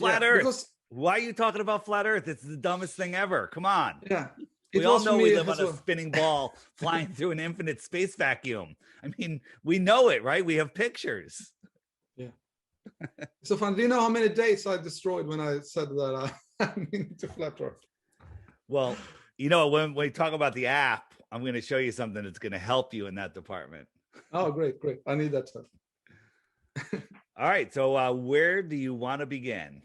Flat Yeah, Earth. because Why are you talking about flat Earth? It's the dumbest thing ever. Come on. yeah, We it all was for know we me live on as a well. spinning ball flying through an infinite space vacuum. I mean, we know it, right? We have pictures. Yeah. So fun. Do you know how many dates I destroyed when I said that I'm into flat Earth? Well, you know, when we talk about the app, I'm going to show you something that's going to help you in that department. Oh, great. I need that stuff. All right. So where do you want to begin?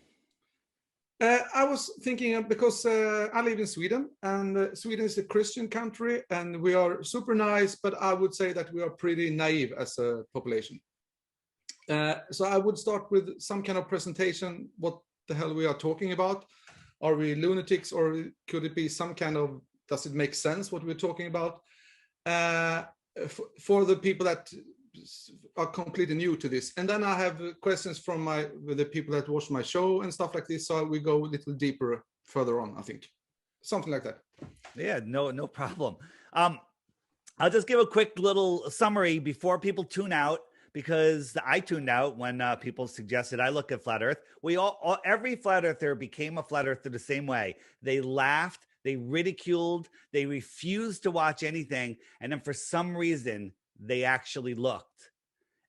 I was thinking because I live in Sweden, and Sweden is a Christian country, and we are super nice, but I would say that we are pretty naive as a population. So I would start with some kind of presentation, what the hell we are talking about. Are we lunatics, or could it be some kind of, does it make sense what we're talking about? For the people that are completely new to this. And then I have questions from the people that watch my show and stuff like this. So we go a little deeper further on, I think. Something like that. Yeah, no problem. I'll just give a quick little summary before people tune out, because I tuned out when people suggested I look at flat Earth. Every flat earther became a flat earther the same way. They laughed, they ridiculed, they refused to watch anything, and then for some reason they actually looked.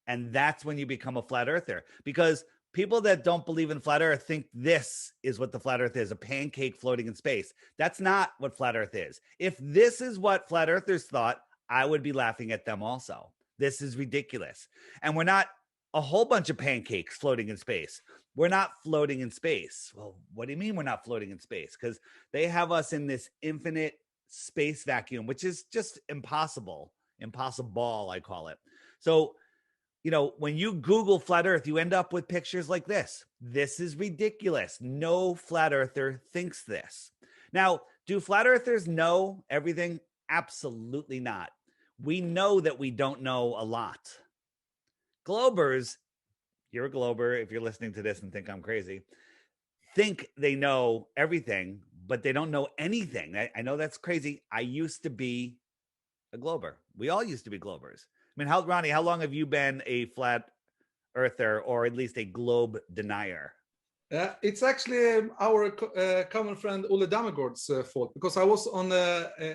And that's when you become a flat earther, because people that don't believe in flat Earth think this is what the flat Earth is, a pancake floating in space. That's not what flat Earth is. If this is what flat earthers thought, I would be laughing at them also. This is ridiculous. And we're not a whole bunch of pancakes floating in space. We're not floating in space. Well, what do you mean we're not floating in space? Because they have us in this infinite space vacuum, which is just impossible. Impossible, I call it. So, you know, when you Google flat Earth, you end up with pictures like this. This is ridiculous. No flat earther thinks this. Now, do flat earthers know everything? Absolutely not. We know that we don't know a lot. Globers, you're a glober if you're listening to this and think I'm crazy, think they know everything, but they don't know anything. I know that's crazy. I used to be a glober. We all used to be globers. I mean, Ronnie, how long have you been a flat earther, or at least a globe denier? It's actually our common friend Ole Dammegård's fault, because I was on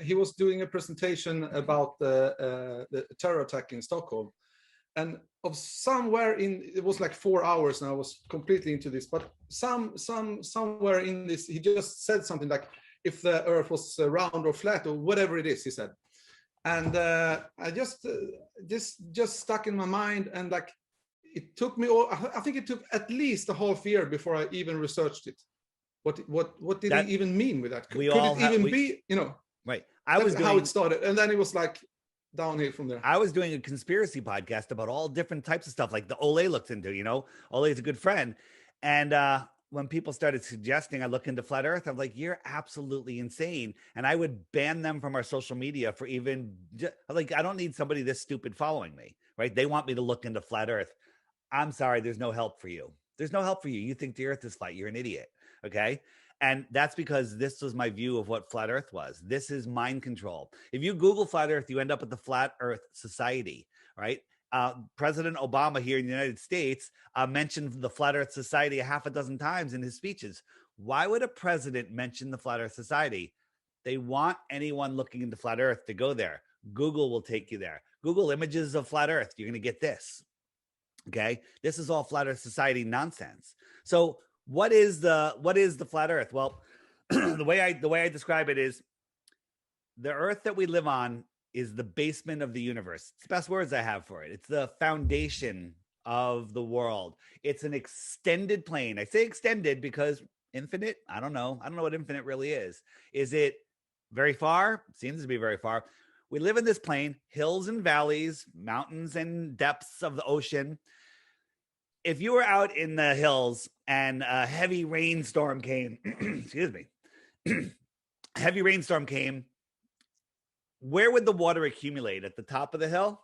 he was doing a presentation about the terror attack in Stockholm, and of somewhere in, it was like 4 hours, and I was completely into this, but somewhere in this he just said something like, if the Earth was round or flat or whatever it is, he said, and I just stuck in my mind, and like, it took me, I think it took at least a half year before I even researched it. What did he even mean with that? Could it even be, you know? Right. That's how it started. And then it was like downhill from there. I was doing a conspiracy podcast about all different types of stuff, like the Ole looks into, you know, Ole's a good friend. And when people started suggesting I look into flat Earth, I'm like, you're absolutely insane. And I would ban them from our social media for even, like, I don't need somebody this stupid following me, right? They want me to look into flat Earth. I'm sorry, there's no help for you. There's no help for you. You think the Earth is flat. You're an idiot. Okay. And that's because this was my view of what flat Earth was. This is mind control. If you Google flat Earth, you end up at the Flat Earth Society, right? President Obama here in the United States mentioned the Flat Earth Society a half a dozen times in his speeches. Why would a president mention the Flat Earth Society? They want anyone looking into flat Earth to go there. Google will take you there. Google images of flat Earth. You're going to get this. Okay, this is all Flat Earth Society nonsense. So what is the flat Earth? Well, the way I describe it is, the Earth that we live on is the basement of the universe. It's the best words I have for it. It's the foundation of the world. It's an extended plane. I say extended because infinite, I don't know what infinite really is. Is it very far? It seems to be very far. We live in this plane, hills and valleys, mountains and depths of the ocean. If you were out in the hills and a heavy rainstorm came, excuse me, heavy rainstorm came, where would the water accumulate? At the top of the hill?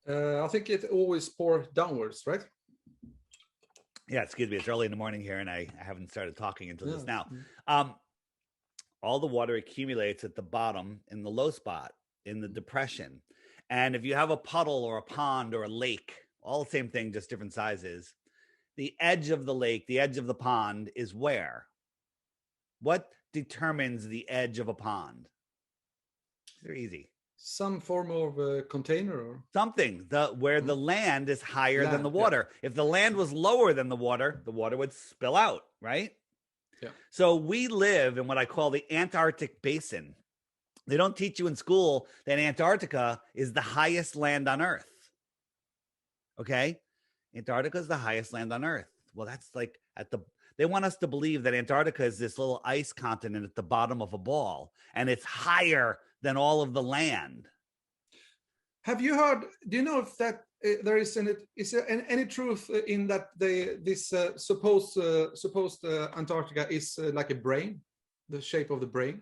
I think it always pours downwards, right? Yeah, excuse me. It's early in the morning here, and I haven't started talking until just now. All the water accumulates at the bottom in the low spot, in the depression. And if you have a puddle or a pond or a lake, all the same thing, just different sizes, the edge of the lake, the edge of the pond is where? What determines the edge of a pond? They're easy. Some form of container or Something where the land is higher than the land. Yeah. water. If the land was lower than the water would spill out, right? Yeah. So we live in what I call the Antarctic basin. They don't teach you in school that Antarctica is the highest land on Earth. Okay? Antarctica is the highest land on Earth. Well, that's like they want us to believe that Antarctica is this little ice continent at the bottom of a ball, and it's higher than all of the land. Have you heard? Do you know if that there is any truth in that this supposed Antarctica is like a brain, the shape of the brain?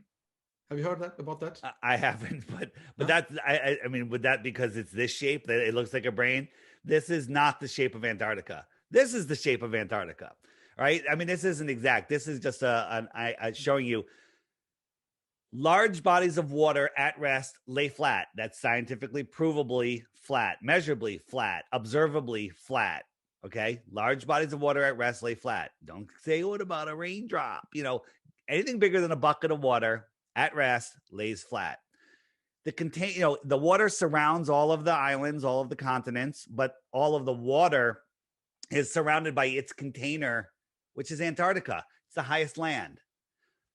Have you heard about that? I haven't, but that's I mean, would that because it's this shape that it looks like a brain? This is not the shape of Antarctica. This is the shape of Antarctica, right? I mean, this isn't exact. This is just showing you large bodies of water at rest lay flat. That's scientifically provably flat, measurably flat, observably flat. Okay, large bodies of water at rest lay flat. Don't say what about a raindrop? Anything bigger than a bucket of water at rest lays flat. The water surrounds all of the islands, all of the continents, but all of the water is surrounded by its container, which is Antarctica. It's the highest land.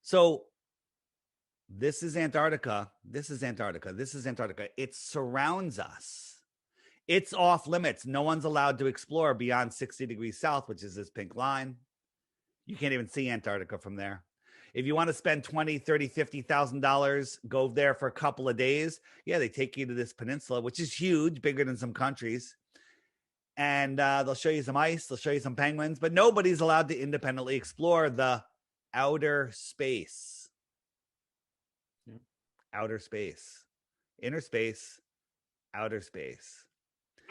So this is Antarctica. This is Antarctica. This is Antarctica. It surrounds us. It's off limits. No one's allowed to explore beyond 60 degrees south, which is this pink line. You can't even see Antarctica from there. If you want to spend $20,000, $30,000, $50,000, go there for a couple of days. Yeah, they take you to this peninsula, which is huge, bigger than some countries. And they'll show you some ice. They'll show you some penguins. But nobody's allowed to independently explore the outer space. Yeah. Outer space. Inner space. Outer space.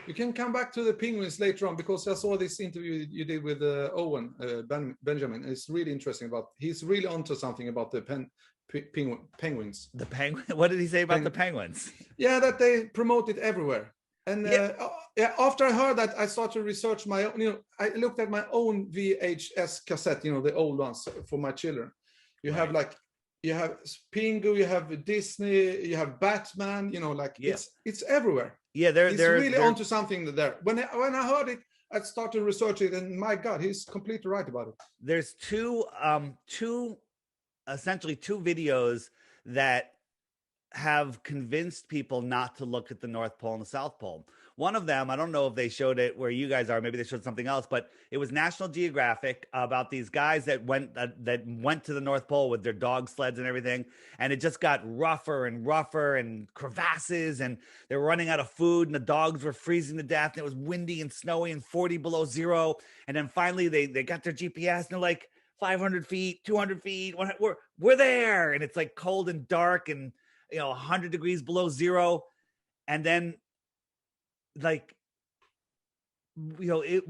You can come back to the penguins later on because I saw this interview you did with Owen Benjamin. It's really interesting he's really onto something about the penguins. The penguin? What did he say about the penguins? Yeah, that they promote it everywhere. And after I heard that, I started to research my own. I looked at my own VHS cassette. The old ones for my children. You have Pingu, you have Disney, you have Batman. It's everywhere. Yeah, he's really onto something there. When I heard it, I started researching it, and my God, he's completely right about it. There's essentially two videos that have convinced people not to look at the North Pole and the South Pole. One of them, I don't know if they showed it where you guys are, maybe they showed something else, but it was National Geographic about these guys that went to the North Pole with their dog sleds and everything, and it just got rougher and rougher and crevasses, and they were running out of food, and the dogs were freezing to death, and it was windy and snowy and 40 below zero, and then finally they got their GPS, and they're like 500 feet, 200 feet, we're there, and it's like cold and dark and 100 degrees below zero. And then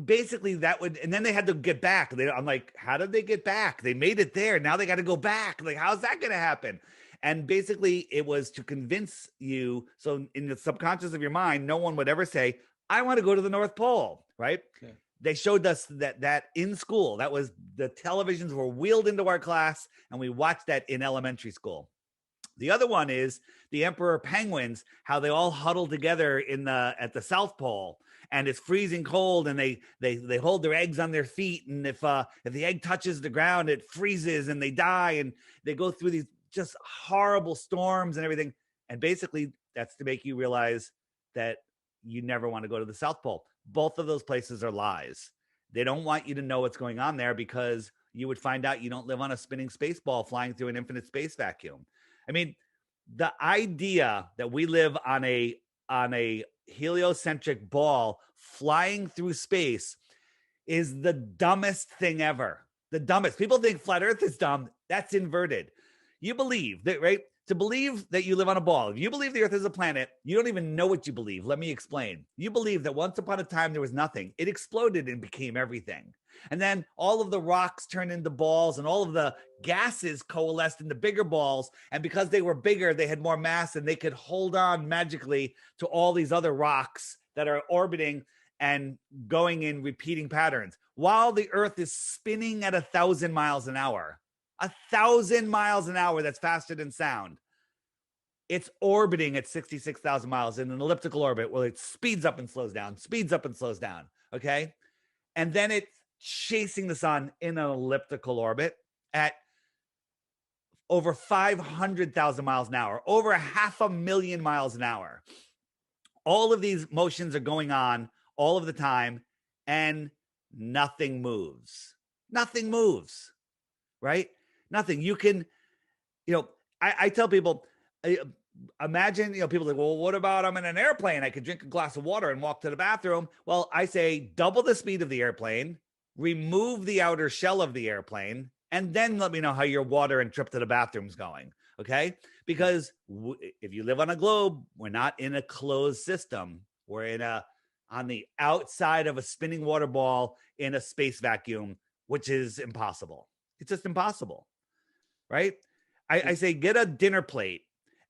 basically that would, and then they had to get back. I'm like, how did they get back? They made it there. Now they got to go back. Like, how's that going to happen? And basically it was to convince you. So in the subconscious of your mind, no one would ever say, I want to go to the North Pole. Right. Okay. They showed us that in school. That was, the televisions were wheeled into our class and we watched that in elementary school. The other one is the emperor penguins, how they all huddle together at the South Pole, and it's freezing cold, and they hold their eggs on their feet, and if the egg touches the ground, it freezes and they die, and they go through these just horrible storms and everything. And basically that's to make you realize that you never want to go to the South Pole. Both of those places are lies. They don't want you to know what's going on there because you would find out you don't live on a spinning space ball flying through an infinite space vacuum. I mean, the idea that we live on a heliocentric ball flying through space is the dumbest thing ever. The dumbest. People think flat Earth is dumb. That's inverted. You believe that, right? To believe that you live on a ball. If you believe the Earth is a planet, you don't even know what you believe. Let me explain. You believe that once upon a time there was nothing. It exploded and became everything. And then all of the rocks turned into balls and all of the gases coalesced into bigger balls. And because they were bigger, they had more mass and they could hold on magically to all these other rocks that are orbiting and going in repeating patterns. while the Earth is spinning at 1,000 miles an hour. 1,000 miles an hour, that's faster than sound. It's orbiting at 66,000 miles in an elliptical orbit where it speeds up and slows down, speeds up and slows down. Okay. And then it's chasing the sun in an elliptical orbit at over 500,000 miles an hour, over 500,000 miles an hour. All of these motions are going on all of the time, and nothing moves. Nothing moves, right? Nothing. You can, I tell people, imagine, people like, well, what about I'm in an airplane? I could drink a glass of water and walk to the bathroom. Well, I say double the speed of the airplane, remove the outer shell of the airplane, and then let me know how your water and trip to the bathroom's going. Okay. Because if you live on a globe, we're not in a closed system. We're on the outside of a spinning water ball in a space vacuum, which is impossible. It's just impossible. Right. I say, get a dinner plate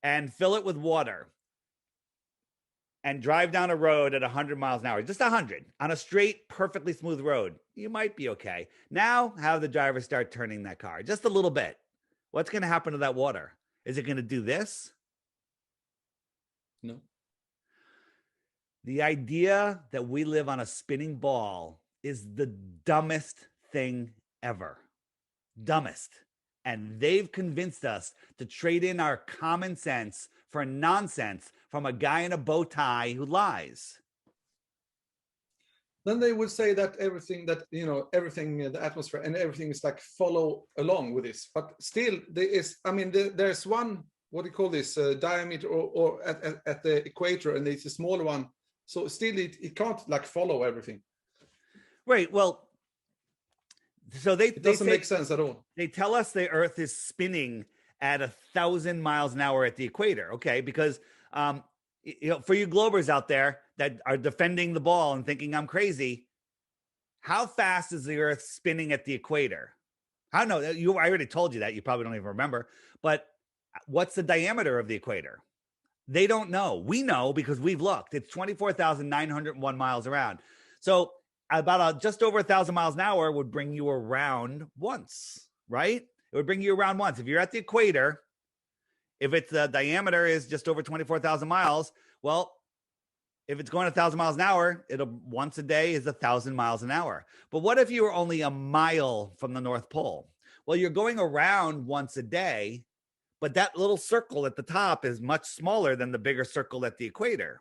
and fill it with water and drive down a road at 100 miles an hour, just 100 on a straight, perfectly smooth road. You might be okay. Now have the driver start turning that car just a little bit. What's going to happen to that water? Is it going to do this? No. The idea that we live on a spinning ball is the dumbest thing ever. Dumbest. And they've convinced us to trade in our common sense for nonsense from a guy in a bow tie who lies. Then they would say that everything, the atmosphere and everything is like follow along with this. But still, there's one, what do you call this, diameter or at the equator, and it's a smaller one. So still, it can't like follow everything. Right. Well, so it doesn't make sense at all. They tell us the Earth is spinning at 1,000 miles an hour at the equator. Okay, because for you Globers out there that are defending the ball and thinking I'm crazy, how fast is the Earth spinning at the equator? I don't know. I already told you that. You probably don't even remember. But what's the diameter of the equator? They don't know. We know because we've looked. It's 24,901 miles around. So about just over 1,000 miles an hour would bring you around once, right? It would bring you around once. If you're at the equator, if it's the diameter is just over 24,000 miles, well, if it's going 1,000 miles an hour, it'll once a day is 1,000 miles an hour. But what if you were only a mile from the North Pole? Well, you're going around once a day, but that little circle at the top is much smaller than the bigger circle at the equator.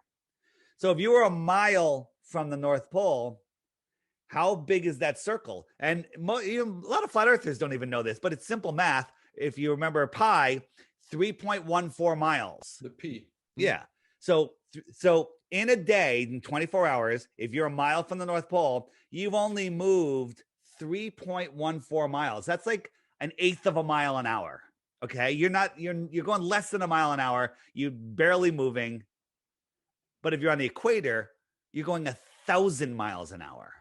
So if you were a mile from the North Pole, how big is that circle? And a lot of flat earthers don't even know this, but it's simple math. If you remember pi, 3.14 miles. The P. Yeah. So in a day, in 24 hours, if you're a mile from the North Pole, you've only moved 3.14 miles. That's like an eighth of a mile an hour. Okay. You're going less than a mile an hour. You're barely moving. But if you're on the equator, you're going 1,000 miles an hour.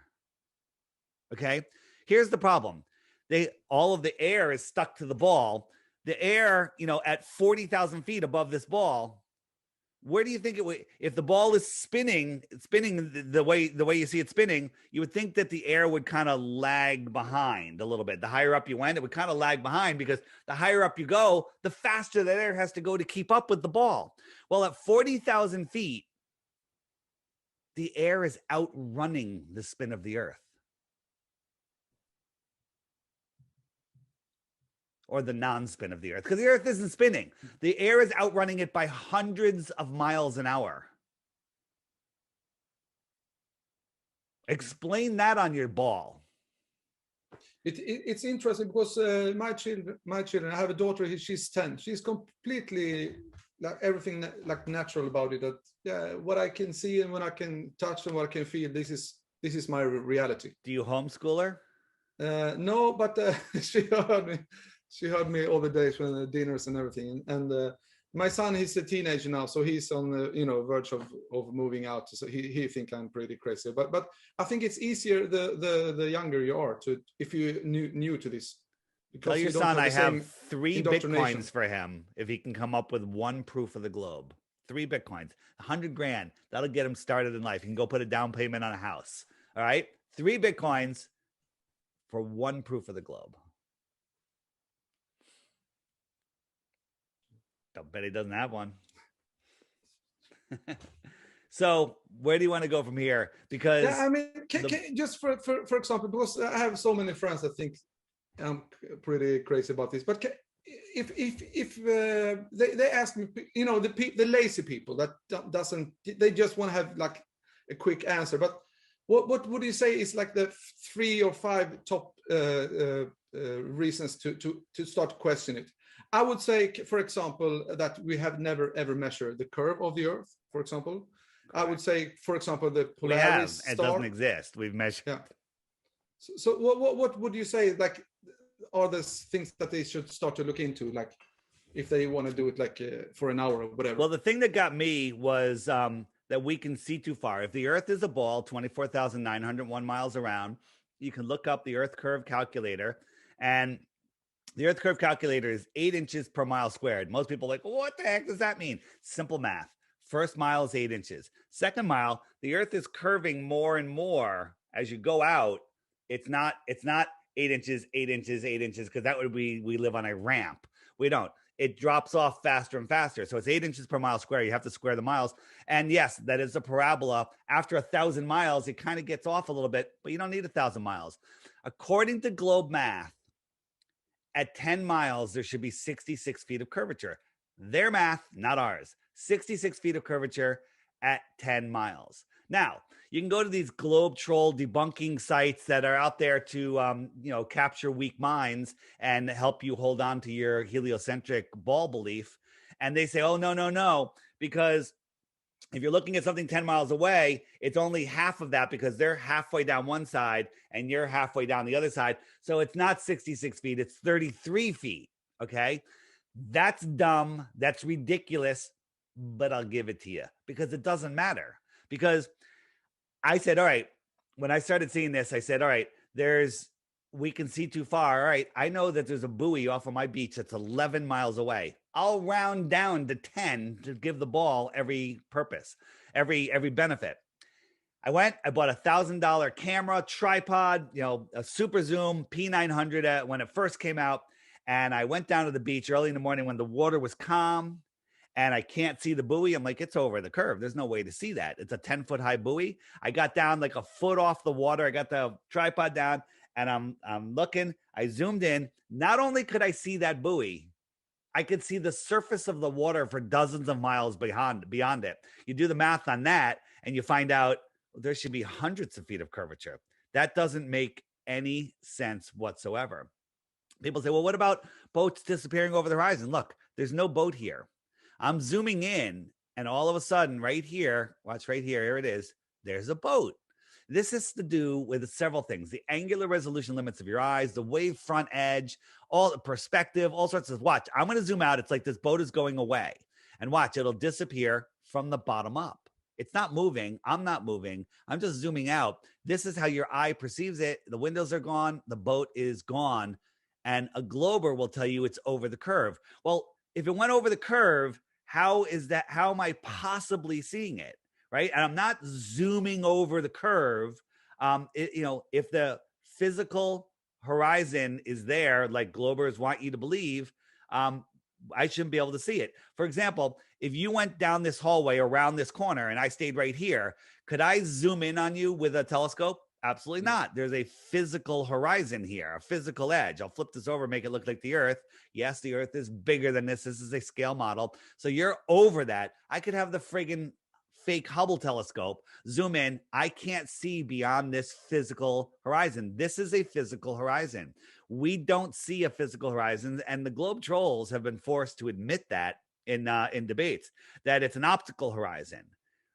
Okay. Here's the problem. All of the air is stuck to the ball. The air, at 40,000 feet above this ball, where do you think it would, if the ball is spinning the way you see it spinning, you would think that the air would kind of lag behind a little bit. The higher up you went, it would kind of lag behind because the higher up you go, the faster that air has to go to keep up with the ball. Well, at 40,000 feet, the air is outrunning the spin of the Earth. Or the non-spin of the Earth, because the Earth isn't spinning. The air is outrunning it by hundreds of miles an hour. Explain that on your ball. It's interesting because my children, I have a daughter, she's 10. She's completely like everything like natural about it. That what I can see and what I can touch and what I can feel, this is my reality. Do you homeschool her? No, but she heard me. She heard me all the days when the dinners and everything. And my son, he's a teenager now, so he's on the verge of moving out. So he think I'm pretty crazy. But I think it's easier the younger you are if you're new to this. Tell your son I have 3 Bitcoins for him if he can come up with one proof of the globe. 3 Bitcoins, $100,000. That'll get him started in life. He can go put a down payment on a house. All right, 3 Bitcoins. for one proof of the globe? Don't bet he doesn't have one. So where do you want to go from here? Because yeah, I mean, just for example, because I have so many friends that think I'm pretty crazy about this, but if they ask me, you know, the lazy people that doesn't, they just want to have like a quick answer, but what would you say is like the 3 or 5 top reasons to start questioning it? I would say, for example, that we have never ever measured the curve of the Earth, for example. I would say, for example, the Polaris it star doesn't exist. We've measured. Yeah. So what would you say, like, are the things that they should start to look into, like if they want to do it like for an hour or whatever? Well, the thing that got me was that we can see too far. If the Earth is a ball, 24,901 miles around, you can look up the Earth curve calculator, and the Earth curve calculator is 8 inches per mile squared. Most people are like, what the heck does that mean? Simple math. First mile is 8 inches. Second mile, the Earth is curving more and more as you go out. It's not 8 inches, 8 inches, 8 inches, because that would be, we live on a ramp. We don't. It drops off faster and faster. So it's 8 inches per mile square. You have to square the miles. And yes, that is a parabola. After 1,000 miles, it kind of gets off a little bit, but you don't need 1,000 miles. According to globe math, at 10 miles, there should be 66 feet of curvature. Their math, not ours. 66 feet of curvature at 10 miles. Now, you can go to these globe troll debunking sites that are out there to, capture weak minds and help you hold on to your heliocentric ball belief. And they say, oh, no, because if you're looking at something 10 miles away, it's only half of that because they're halfway down one side and you're halfway down the other side. So it's not 66 feet, it's 33 feet. Okay. That's dumb. That's ridiculous. But I'll give it to you because it doesn't matter. Because I said, all right, when I started seeing this, I said, all right, we can see too far. All right. I know that there's a buoy off of my beach that's 11 miles away. I'll round down to 10 to give the ball every purpose, every benefit. I bought $1,000 camera, tripod, a super zoom P900 when it first came out. And I went down to the beach early in the morning when the water was calm and I can't see the buoy. I'm like, it's over the curve. There's no way to see that. It's a 10-foot high buoy. I got down like a foot off the water. I got the tripod down and I'm looking. I zoomed in. Not only could I see that buoy, I could see the surface of the water for dozens of miles beyond it. You do the math on that and you find out there should be hundreds of feet of curvature. That doesn't make any sense whatsoever. People say, well, what about boats disappearing over the horizon? Look, there's no boat here. I'm zooming in and all of a sudden right here, watch right here, here it is, there's a boat. This is to do with several things: the angular resolution limits of your eyes, the wave front edge, all the perspective, all sorts of. Watch, I'm going to zoom out. It's like this boat is going away, and watch, it'll disappear from the bottom up. It's not moving. I'm not moving. I'm just zooming out. This is how your eye perceives it. The windows are gone. The boat is gone. And a glober will tell you it's over the curve. Well, if it went over the curve, how am I possibly seeing it? Right. And I'm not zooming over the curve. If the physical horizon is there, like globers want you to believe, I shouldn't be able to see it. For example, if you went down this hallway around this corner and I stayed right here, could I zoom in on you with a telescope? Absolutely not. There's a physical horizon here, a physical edge. I'll flip this over, make it look like the Earth. Yes, the Earth is bigger than this. This is a scale model. So you're over that. I could have the friggin' fake Hubble telescope zoom in. I can't see beyond this physical horizon. This is a physical horizon. We don't see a physical horizon, and the globe trolls have been forced to admit that in debates, that it's an optical horizon,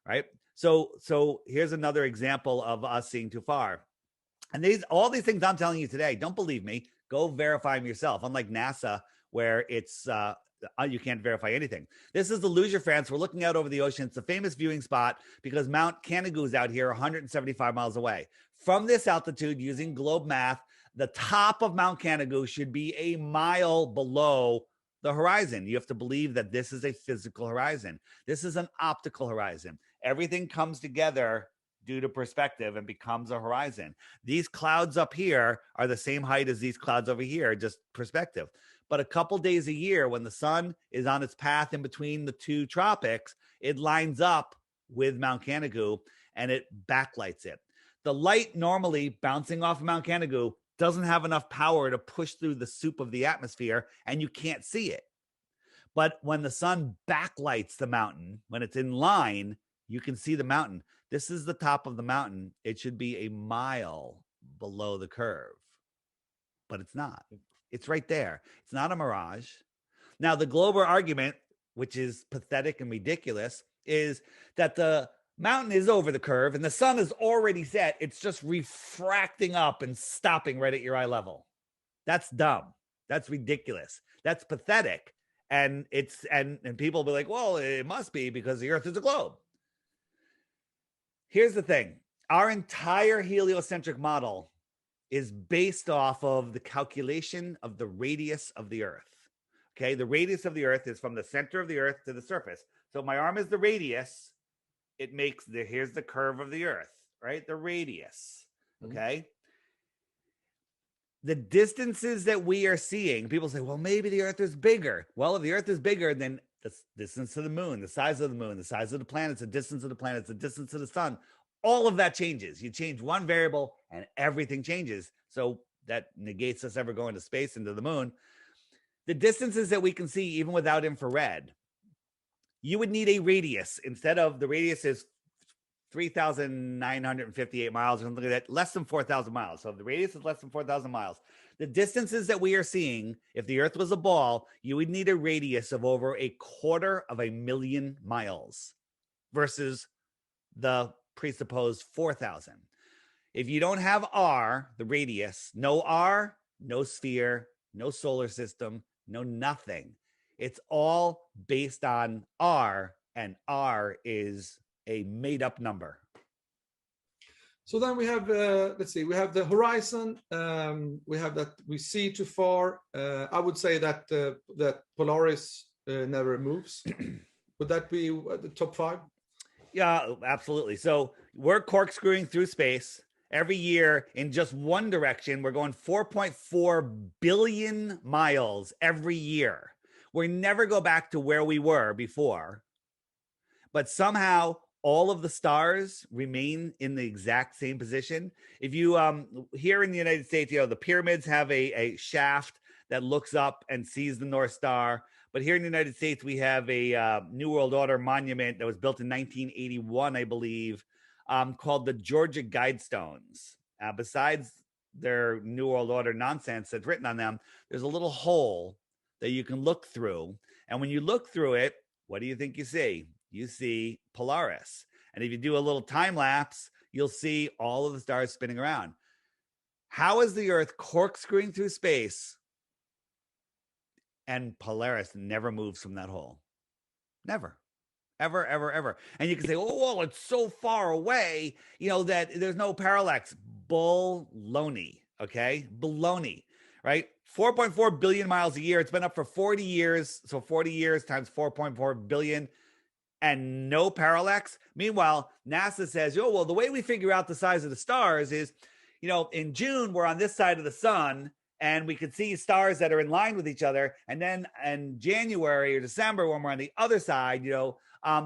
right? So here's another example of us seeing too far. And all these things I'm telling you today, don't believe me. Go verify them yourself. Unlike NASA, where it's you can't verify anything. This is the Leisure France. We're looking out over the ocean. It's a famous viewing spot because Mount Canigou is out here 175 miles away. From this altitude, using globe math, the top of Mount Canigou should be a mile below the horizon. You have to believe that this is a physical horizon. This is an optical horizon. Everything comes together due to perspective and becomes a horizon. These clouds up here are the same height as these clouds over here, just perspective. But a couple days a year, when the sun is on its path in between the two tropics, it lines up with Mount Canigou and it backlights it. The light normally bouncing off of Mount Canigou doesn't have enough power to push through the soup of the atmosphere, and you can't see it. But when the sun backlights the mountain, when it's in line, you can see the mountain. This is the top of the mountain. It should be a mile below the curve, but it's not. It's right there. It's not a mirage. Now, the global argument, which is pathetic and ridiculous, is that the mountain is over the curve and the sun is already set. It's just refracting up and stopping right at your eye level. That's dumb. That's ridiculous. That's pathetic. And people will be like, well, it must be because the Earth is a globe. Here's the thing. Our entire heliocentric model is based off of the calculation of the radius of the Earth. Okay, the radius of the Earth is from the center of the Earth to the surface. So my arm is the radius. It makes here's the curve of the Earth, right? The radius. Okay. The distances that we are seeing, people say, well, maybe the Earth is bigger. Well, if the Earth is bigger, then the distance to the moon, the size of the moon, the size of the planets, the distance of the planets, the distance of the sun, all of that changes. You change one variable and everything changes. So that negates us ever going to space into the moon. The distances that we can see, even without infrared, you would need a radius. Instead of the radius is 3,958 miles or something like that, less than 4,000 miles. So if the radius is less than 4,000 miles, the distances that we are seeing, if the Earth was a ball, you would need a radius of over 250,000 miles versus the presupposed 4,000. If you don't have R, the radius, no R, no sphere, no solar system, no nothing. It's all based on R, and R is a made-up number. So then we have, let's see, we have the horizon. We have that we see too far. I would say that that Polaris never moves. Would that be the top 5? Yeah, absolutely. So we're corkscrewing through space. Every year in just one direction, we're going 4.4 billion miles every year. We never go back to where we were before. But somehow all of the stars remain in the exact same position. If you here in the United States, the pyramids have a shaft that looks up and sees the North Star. But here in the United States, we have a New World Order monument that was built in 1981, I believe, called the Georgia Guidestones. Besides their New World Order nonsense that's written on them, there's a little hole that you can look through. And when you look through it, what do you think you see? You see Polaris. And if you do a little time lapse, you'll see all of the stars spinning around. How is the Earth corkscrewing through space and Polaris never moves from that hole? Never. Ever, ever, ever. And you can say, oh, well, it's so far away, that there's no parallax. Baloney, okay? Baloney, right? 4.4 billion miles a year. It's been up for 40 years. So 40 years times 4.4 billion and no parallax. Meanwhile, NASA says, oh, well, the way we figure out the size of the stars is, in June, we're on this side of the sun and we could see stars that are in line with each other. And then in January or December, when we're on the other side,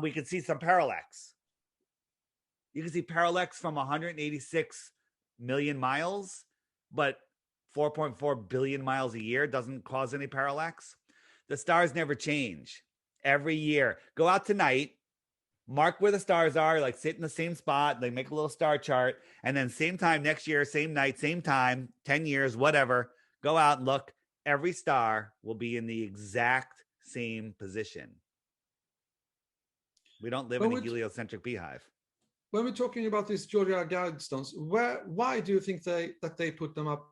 we could see some parallax. You can see parallax from 186 million miles, but 4.4 billion miles a year doesn't cause any parallax. The stars never change. Every year. Go out tonight, mark where the stars are, like sit in the same spot, they make a little star chart, and then same time next year, same night, same time, 10 years, whatever, go out and look. Every star will be in the exact same position. We don't live in a heliocentric beehive. When we're talking about these Georgia Guidestones, why do you think that they put them up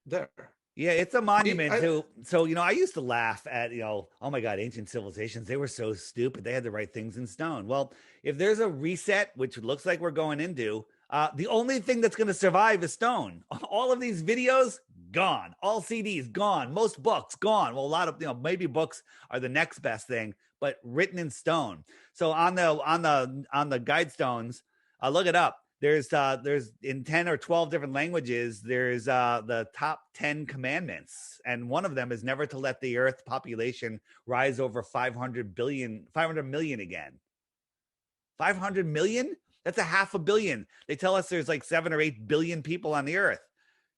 there? Yeah, it's a monument to. So, I used to laugh at, oh my God, ancient civilizations, they were so stupid. They had to write things in stone. Well, if there's a reset, which looks like we're going into, the only thing that's going to survive is stone. All of these videos, gone. All CDs, gone. Most books, gone. Well, a lot of, maybe books are the next best thing, but written in stone. So on the Guidestones, look it up. There's in 10 or 12 different languages, there's the top 10 commandments, and one of them is never to let the earth population rise over 500 million again. 500 million? That's a half a billion. They tell us there's like 7 or 8 billion people on the earth.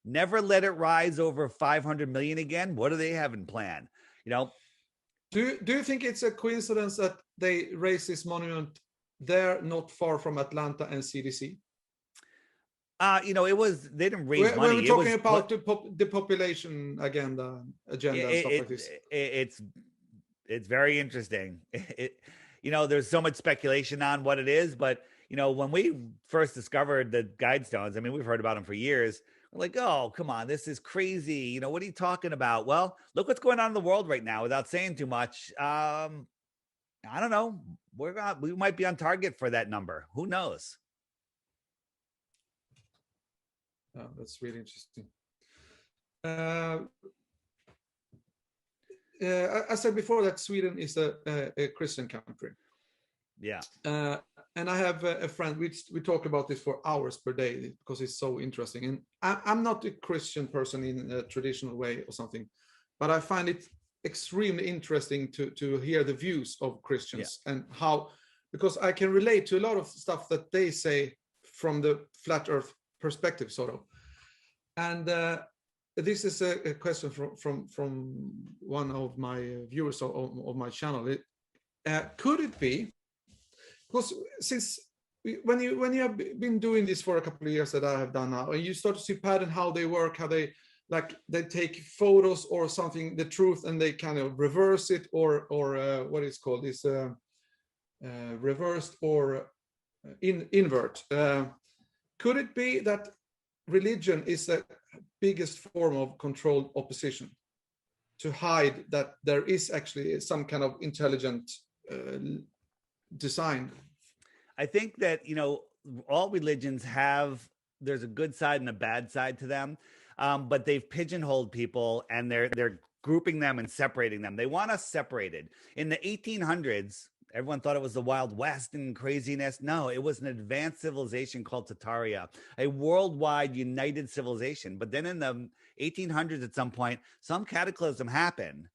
Never let it rise over 500 million again. What do they have in plan? You know, Do you think it's a coincidence that they raise this monument there, not far from Atlanta and CDC? it was, they didn't raise money. We're talking about the population agenda and stuff like this. It's very interesting. There's so much speculation on what it is, but when we first discovered the guidestones, I mean, we've heard about them for years. We're like, oh, come on, this is crazy. What are you talking about? Well, look what's going on in the world right now. Without saying too much, I don't know. We might be on target for that number. Who knows? Oh, that's really interesting. I said before that Sweden is a Christian country. Yeah. And I have a friend, we talk about this for hours per day because it's so interesting. And I'm not a Christian person in a traditional way or something, but I find it extremely interesting to hear the views of Christians and how, because I can relate to a lot of stuff that they say from the flat earth perspective, sort of. And this is a question from one of my viewers of my channel. Could it be, because since when you have been doing this for a couple of years that I have done now, and you start to see pattern how they work, how they take photos or something, the truth, and they kind of reverse it, or what is called this reversed or invert. Could it be that religion is the biggest form of controlled opposition to hide that there is actually some kind of intelligent design? I think that all religions there's a good side and a bad side to them, but they've pigeonholed people, and they're grouping them and separating them. They want us separated. In the 1800s, everyone thought it was the Wild West and craziness. No, it was an advanced civilization called Tartaria, a worldwide united civilization. But then in the 1800s, at some point, some cataclysm happened.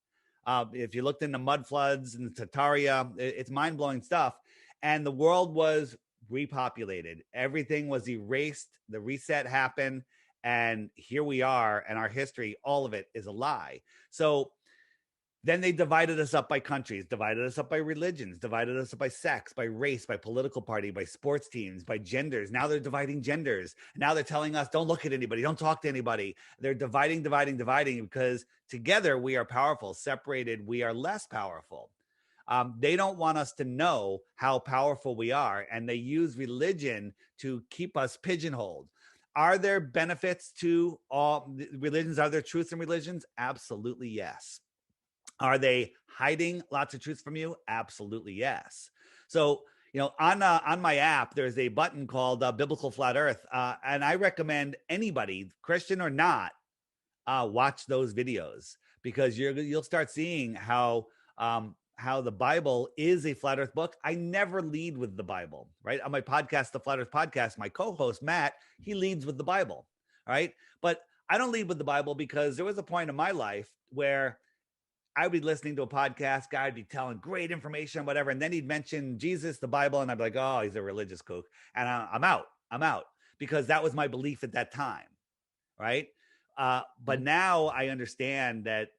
If you looked into mud floods and Tartaria, it's mind-blowing stuff. And the world was repopulated. Everything was erased. The reset happened. And here we are. And our history, all of it is a lie. So then they divided us up by countries, divided us up by religions, divided us up by sex, by race, by political party, by sports teams, by genders. Now they're dividing genders. Now they're telling us, don't look at anybody, don't talk to anybody. They're dividing, because together we are powerful. Separated, we are less powerful. They don't want us to know how powerful we are, and they use religion to keep us pigeonholed. Are there benefits to all religions? Are there truths in religions? Absolutely, yes. Are they hiding lots of truths from you? Absolutely, yes. So, on my app, there's a button called Biblical Flat Earth, and I recommend anybody, Christian or not, watch those videos, because you'll start seeing how the Bible is a flat earth book. I never lead with the Bible, right? On my podcast, the Flat Earth Podcast, my co-host, Matt, he leads with the Bible, right? But I don't lead with the Bible because there was a point in my life where I would be listening to a podcast, guy would be telling great information, whatever, and then he'd mention Jesus, the Bible, and I'd be like, oh, he's a religious kook. And I'm out, because that was my belief at that time, right? But now I understand that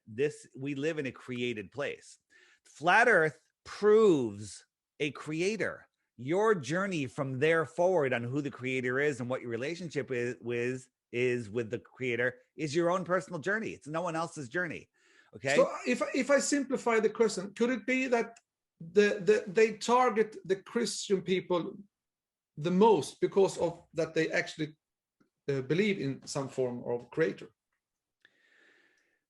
we live in a created place. Flat Earth proves a creator. Your journey from there forward on who the creator is and what your relationship is with the creator is your own personal journey. It's no one else's journey. Okay. So if I simplify the question, could it be that they target the Christian people the most because of that they actually believe in some form of creator?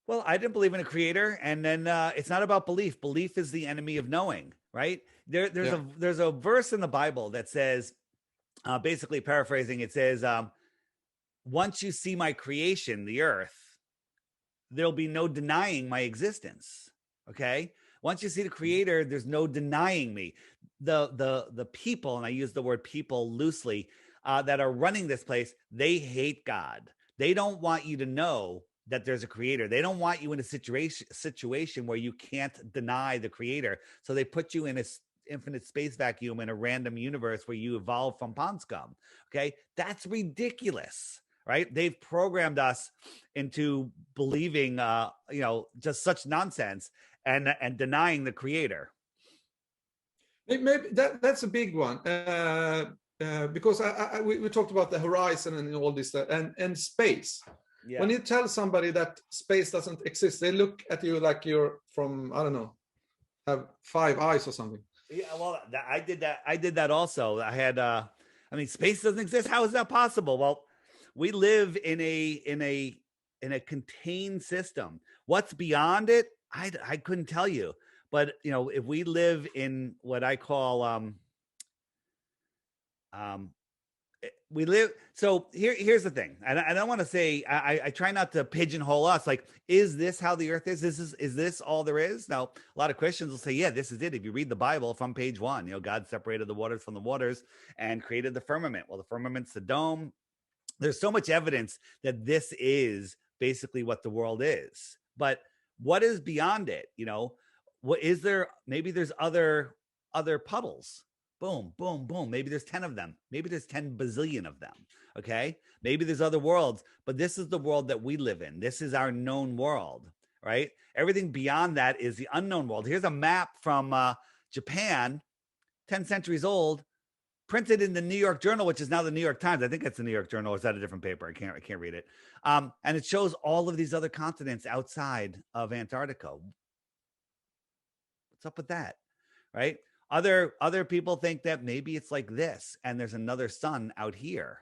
Well, I didn't believe in a creator, and then it's not about belief. Belief is the enemy of knowing, right? There's a verse in the Bible that says, basically paraphrasing, it says, once you see my creation, the earth, there'll be no denying my existence. Okay. Once you see the creator, there's no denying me. The people, and I use the word people loosely, that are running this place, they hate God. They don't want you to know that there's a creator. They don't want you in a situation where you can't deny the creator. So they put you in a infinite space vacuum in a random universe where you evolve from pond scum. Okay, that's ridiculous, right? They've programmed us into believing, just such nonsense and denying the creator. Maybe that's a big one, because we talked about the horizon and all this stuff, and space. Yeah. When you tell somebody that space doesn't exist, they look at you like you're from, I don't know, have 5 eyes or something. Yeah, well, I did that also. I had, space doesn't exist. How is that possible? Well, we live in a contained system. What's beyond it? I couldn't tell you. But if we live in what I call we live. So here's the thing, and I don't want to say, I try not to pigeonhole us. Like, is this how the earth is? Is this all there is? Now, a lot of Christians will say, yeah, this is it. If you read the Bible from page 1, God separated the waters from the waters and created the firmament. Well, the firmament's the dome. There's so much evidence that this is basically what the world is. But what is beyond it? What is there? Maybe there's other puddles. Boom, boom, boom. Maybe there's 10 of them. Maybe there's 10 bazillion of them. Okay. Maybe there's other worlds, but this is the world that we live in. This is our known world, right? Everything beyond that is the unknown world. Here's a map from Japan, 10 centuries old, printed in the New York Journal, which is now the New York Times. I think it's the New York Journal. Or is that a different paper? I can't read it. And it shows all of these other continents outside of Antarctica. What's up with that? Right? Other people think that maybe it's like this, and there's another sun out here.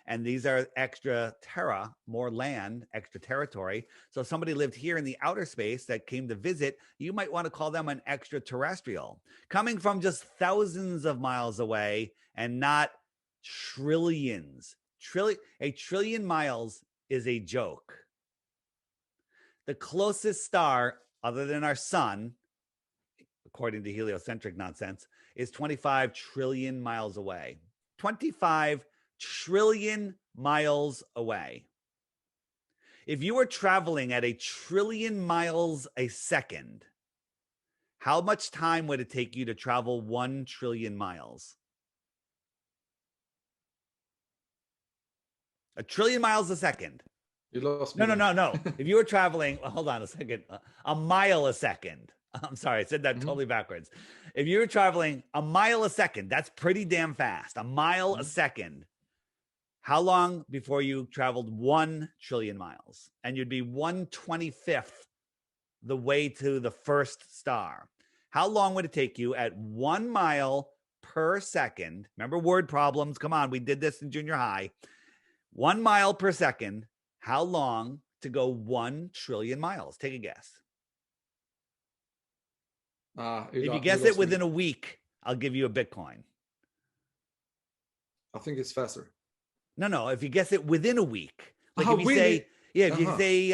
And these are extra terra, more land, extra territory. So if somebody lived here in the outer space that came to visit, you might want to call them an extraterrestrial, coming from just thousands of miles away and not trillions. A trillion miles is a joke. The closest star, other than our sun, according to heliocentric nonsense, is 25 trillion miles away. 25 trillion miles away. If you were traveling at 1 trillion miles a second, how much time would it take you to travel 1 trillion miles? 1 trillion miles a second. You lost me. No. If you were traveling, hold on a second, a mile a second. I'm sorry, I said that totally backwards. If you were traveling a mile a second, that's pretty damn fast. A mile a second. How long before you traveled 1 trillion miles? And you'd be 1/25th the way to the first star. How long would it take you at 1 mile per second? Remember word problems? Come on, we did this in junior high. 1 mile per second. How long to go 1 trillion miles? Take a guess. If you guess it within a week, I'll give you a Bitcoin. I think it's faster. No. If you guess it within a week, like if you say, if you say,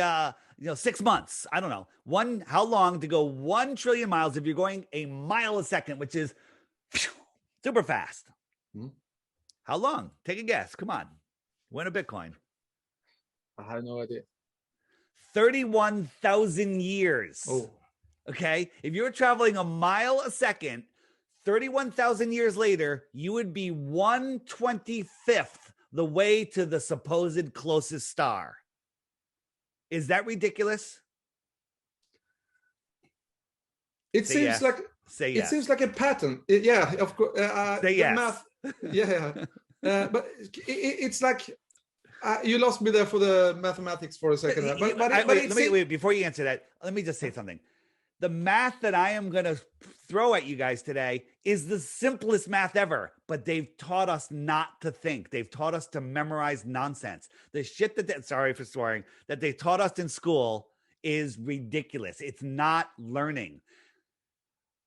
6 months, I don't know. How long to go 1 trillion miles if you're going a mile a second, which is super fast. How long? Take a guess. Come on. Win a Bitcoin. I have no idea. 31,000 years. Oh. Okay. If you were traveling a mile a second, 31,000 years later, you would be 1/25th the way to the supposed closest star. Is that ridiculous? It seems like it seems like a pattern. Yeah, of course. Say yes. Math, yeah. But it's like you lost me there for the mathematics for a second. Wait, before you answer that, let me just say something. The math that I am going to throw at you guys today is the simplest math ever, but they've taught us not to think. They've taught us to memorize nonsense. The shit sorry for swearing, that they taught us in school is ridiculous. It's not learning.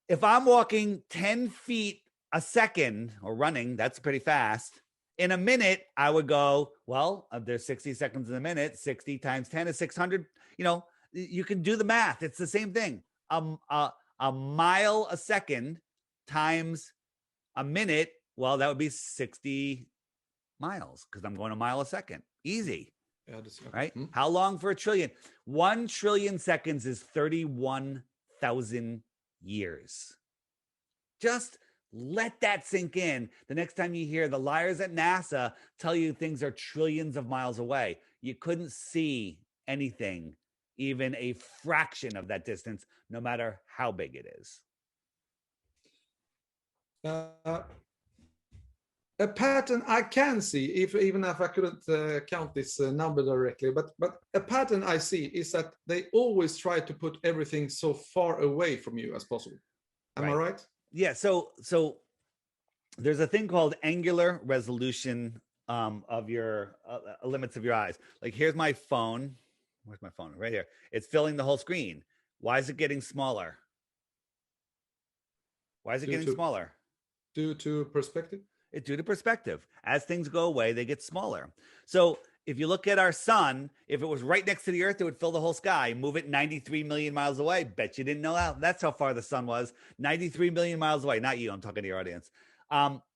If I'm walking 10 feet a second or running, that's pretty fast. In a minute, I would go, well, there's 60 seconds in a minute. 60 times 10 is 600. You can do the math. It's the same thing. A mile a second times a minute. Well, that would be 60 miles because I'm going a mile a second. Easy. Yeah, that's, Right? How long for a trillion? 1 trillion seconds is 31,000 years. Just let that sink in the next time you hear the liars at NASA tell you things are trillions of miles away. You couldn't see anything even a fraction of that distance, no matter how big it is. A pattern I can see, even if I couldn't count this number directly, but a pattern I see is that they always try to put everything so far away from you as possible. Am I right? Yeah. So there's a thing called angular resolution of your limits of your eyes. Like here's my phone. Where's my phone? Right here. It's filling the whole screen. Why is it getting smaller? Why is it getting smaller? Due to perspective? It's due to perspective. As things go away, they get smaller. So if you look at our sun, if it was right next to the earth, it would fill the whole sky. Move it 93 million miles away. Bet you didn't know that. That's how far the sun was. 93 million miles away. Not you. I'm talking to your audience.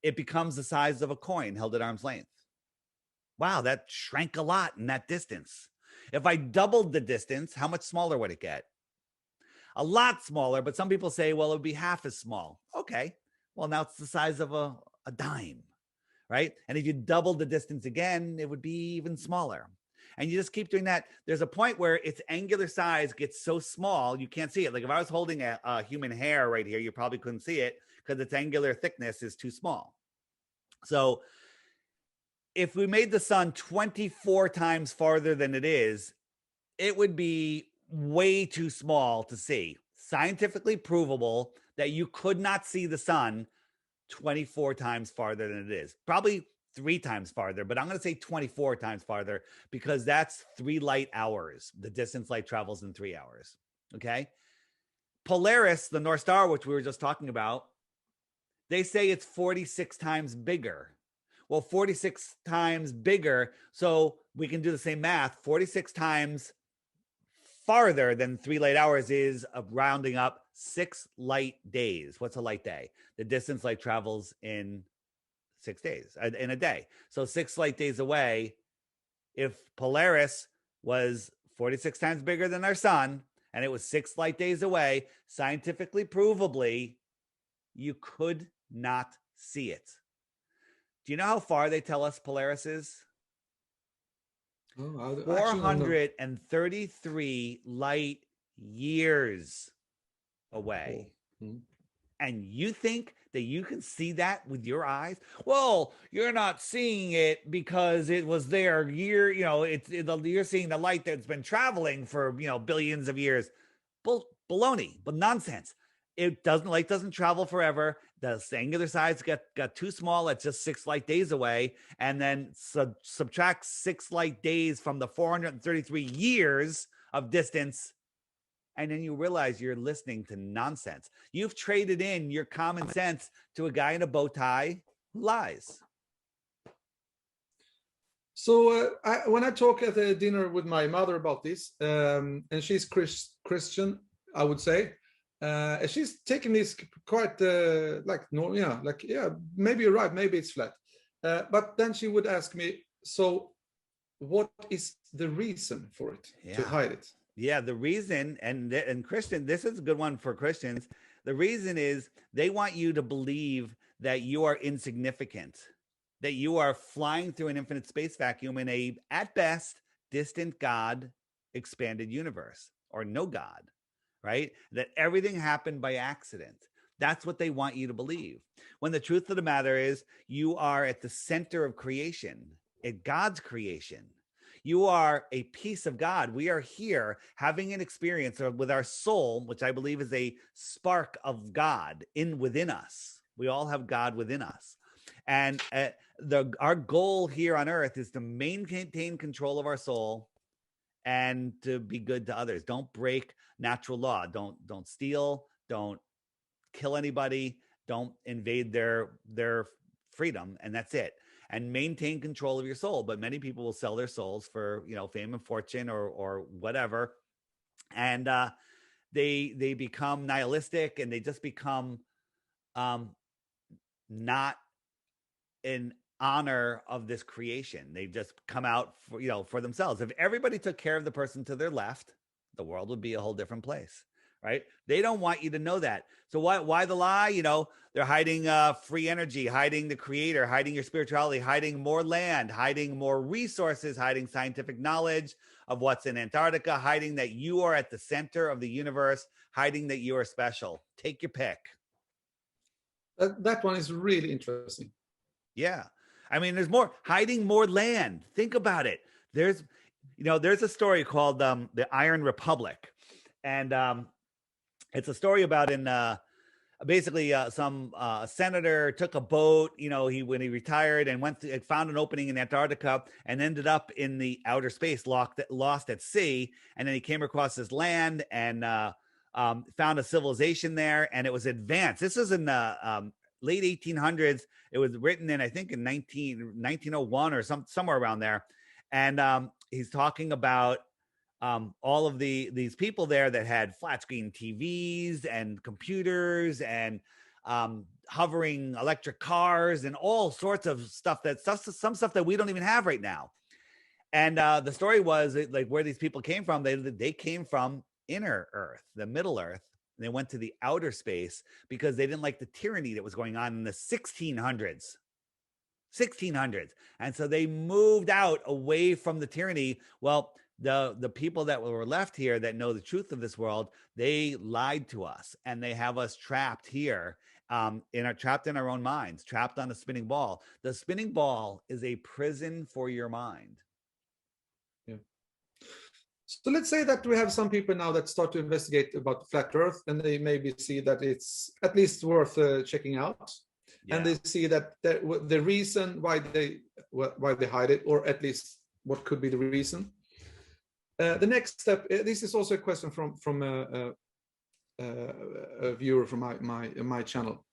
It becomes the size of a coin held at arm's length. Wow, that shrank a lot in that distance. If I doubled the distance, how much smaller would it get? A lot smaller, but some people say, well, it would be half as small. Okay. Well, now it's the size of a dime, right? And if you doubled the distance again, it would be even smaller. And you just keep doing that. There's a point where its angular size gets so small, you can't see it. Like if I was holding a human hair right here, you probably couldn't see it because its angular thickness is too small. So if we made the sun 24 times farther than it is, it would be way too small to see. Scientifically provable that you could not see the sun 24 times farther than it is. Probably 3 times farther, but I'm going to say 24 times farther because that's 3 light hours. The distance light travels in 3 hours. Okay. Polaris, the North Star, which we were just talking about, they say it's 46 times bigger. Well, 46 times bigger. So we can do the same math. 46 times farther than 3 light hours is rounding up 6 light days. What's a light day? The distance light travels in 6 days, in a day. So 6 light days away. If Polaris was 46 times bigger than our sun and it was 6 light days away, scientifically provably, you could not see it. Do you know how far they tell us Polaris is? 433 light years away. Oh. And you think that you can see that with your eyes? Well, you're not seeing it because it was there you're seeing the light that's been traveling for, billions of years. Baloney, but nonsense. Light doesn't travel forever. The angular size got too small at just 6 light days away, and then subtract 6 light days from the 433 years of distance, and then you realize you're listening to nonsense. You've traded in your common sense to a guy in a bow tie who lies. So when I talk at a dinner with my mother about this, and she's Christian, I would say. She's taking this quite maybe you're right, maybe it's flat. But then she would ask me, so what is the reason for it to hide it? Yeah, the reason, and Christian, this is a good one for Christians. The reason is they want you to believe that you are insignificant, that you are flying through an infinite space vacuum in a, at best, distant God expanded universe, or no God. Right? That everything happened by accident. That's what they want you to believe. When the truth of the matter is, you are at the center of creation, at God's creation. You are a piece of God. We are here having an experience with our soul, which I believe is a spark of God within us. We all have God within us. And our goal here on earth is to maintain control of our soul and to be good to others. Don't break natural law. Don't steal. Don't kill anybody. Don't invade their freedom. And that's it. And maintain control of your soul. But many people will sell their souls for, fame and fortune or whatever. And they become nihilistic, and they just become not in honor of this creation. They just come out for, for themselves. If everybody took care of the person to their left, the world would be a whole different place, right? They don't want you to know that. So why the lie? They're hiding free energy, hiding the creator, hiding your spirituality, hiding more land, hiding more resources, hiding scientific knowledge of what's in Antarctica, hiding that you are at the center of the universe, hiding that you are special. Take your pick. That one is really interesting. Yeah. I mean, there's more hiding more land. Think about it. There's a story called the Iron Republic. And it's a story about basically some senator took a boat, when he retired and found an opening in Antarctica and ended up in the outer space, lost at sea. And then he came across this land and found a civilization there, and it was advanced. This is in the late 1800s. It was written in, I think, in 1901 or somewhere around there. And he's talking about all of these people there that had flat screen TVs and computers and hovering electric cars and all sorts of stuff some stuff that we don't even have right now. And the story was like where these people came from. They came from inner Earth, the Middle Earth. And they went to the outer space because they didn't like the tyranny that was going on in the 1600s. And so they moved out away from the tyranny. Well, the people that were left here that know the truth of this world, they lied to us, and they have us trapped here, trapped in our own minds, trapped on a spinning ball. The spinning ball is a prison for your mind. Yeah. So let's say that we have some people now that start to investigate about the flat Earth, and they maybe see that it's at least worth checking out. Yeah. And they see that the reason why they hide it, or at least what could be the reason. The next step. This is also a question from a viewer from my channel.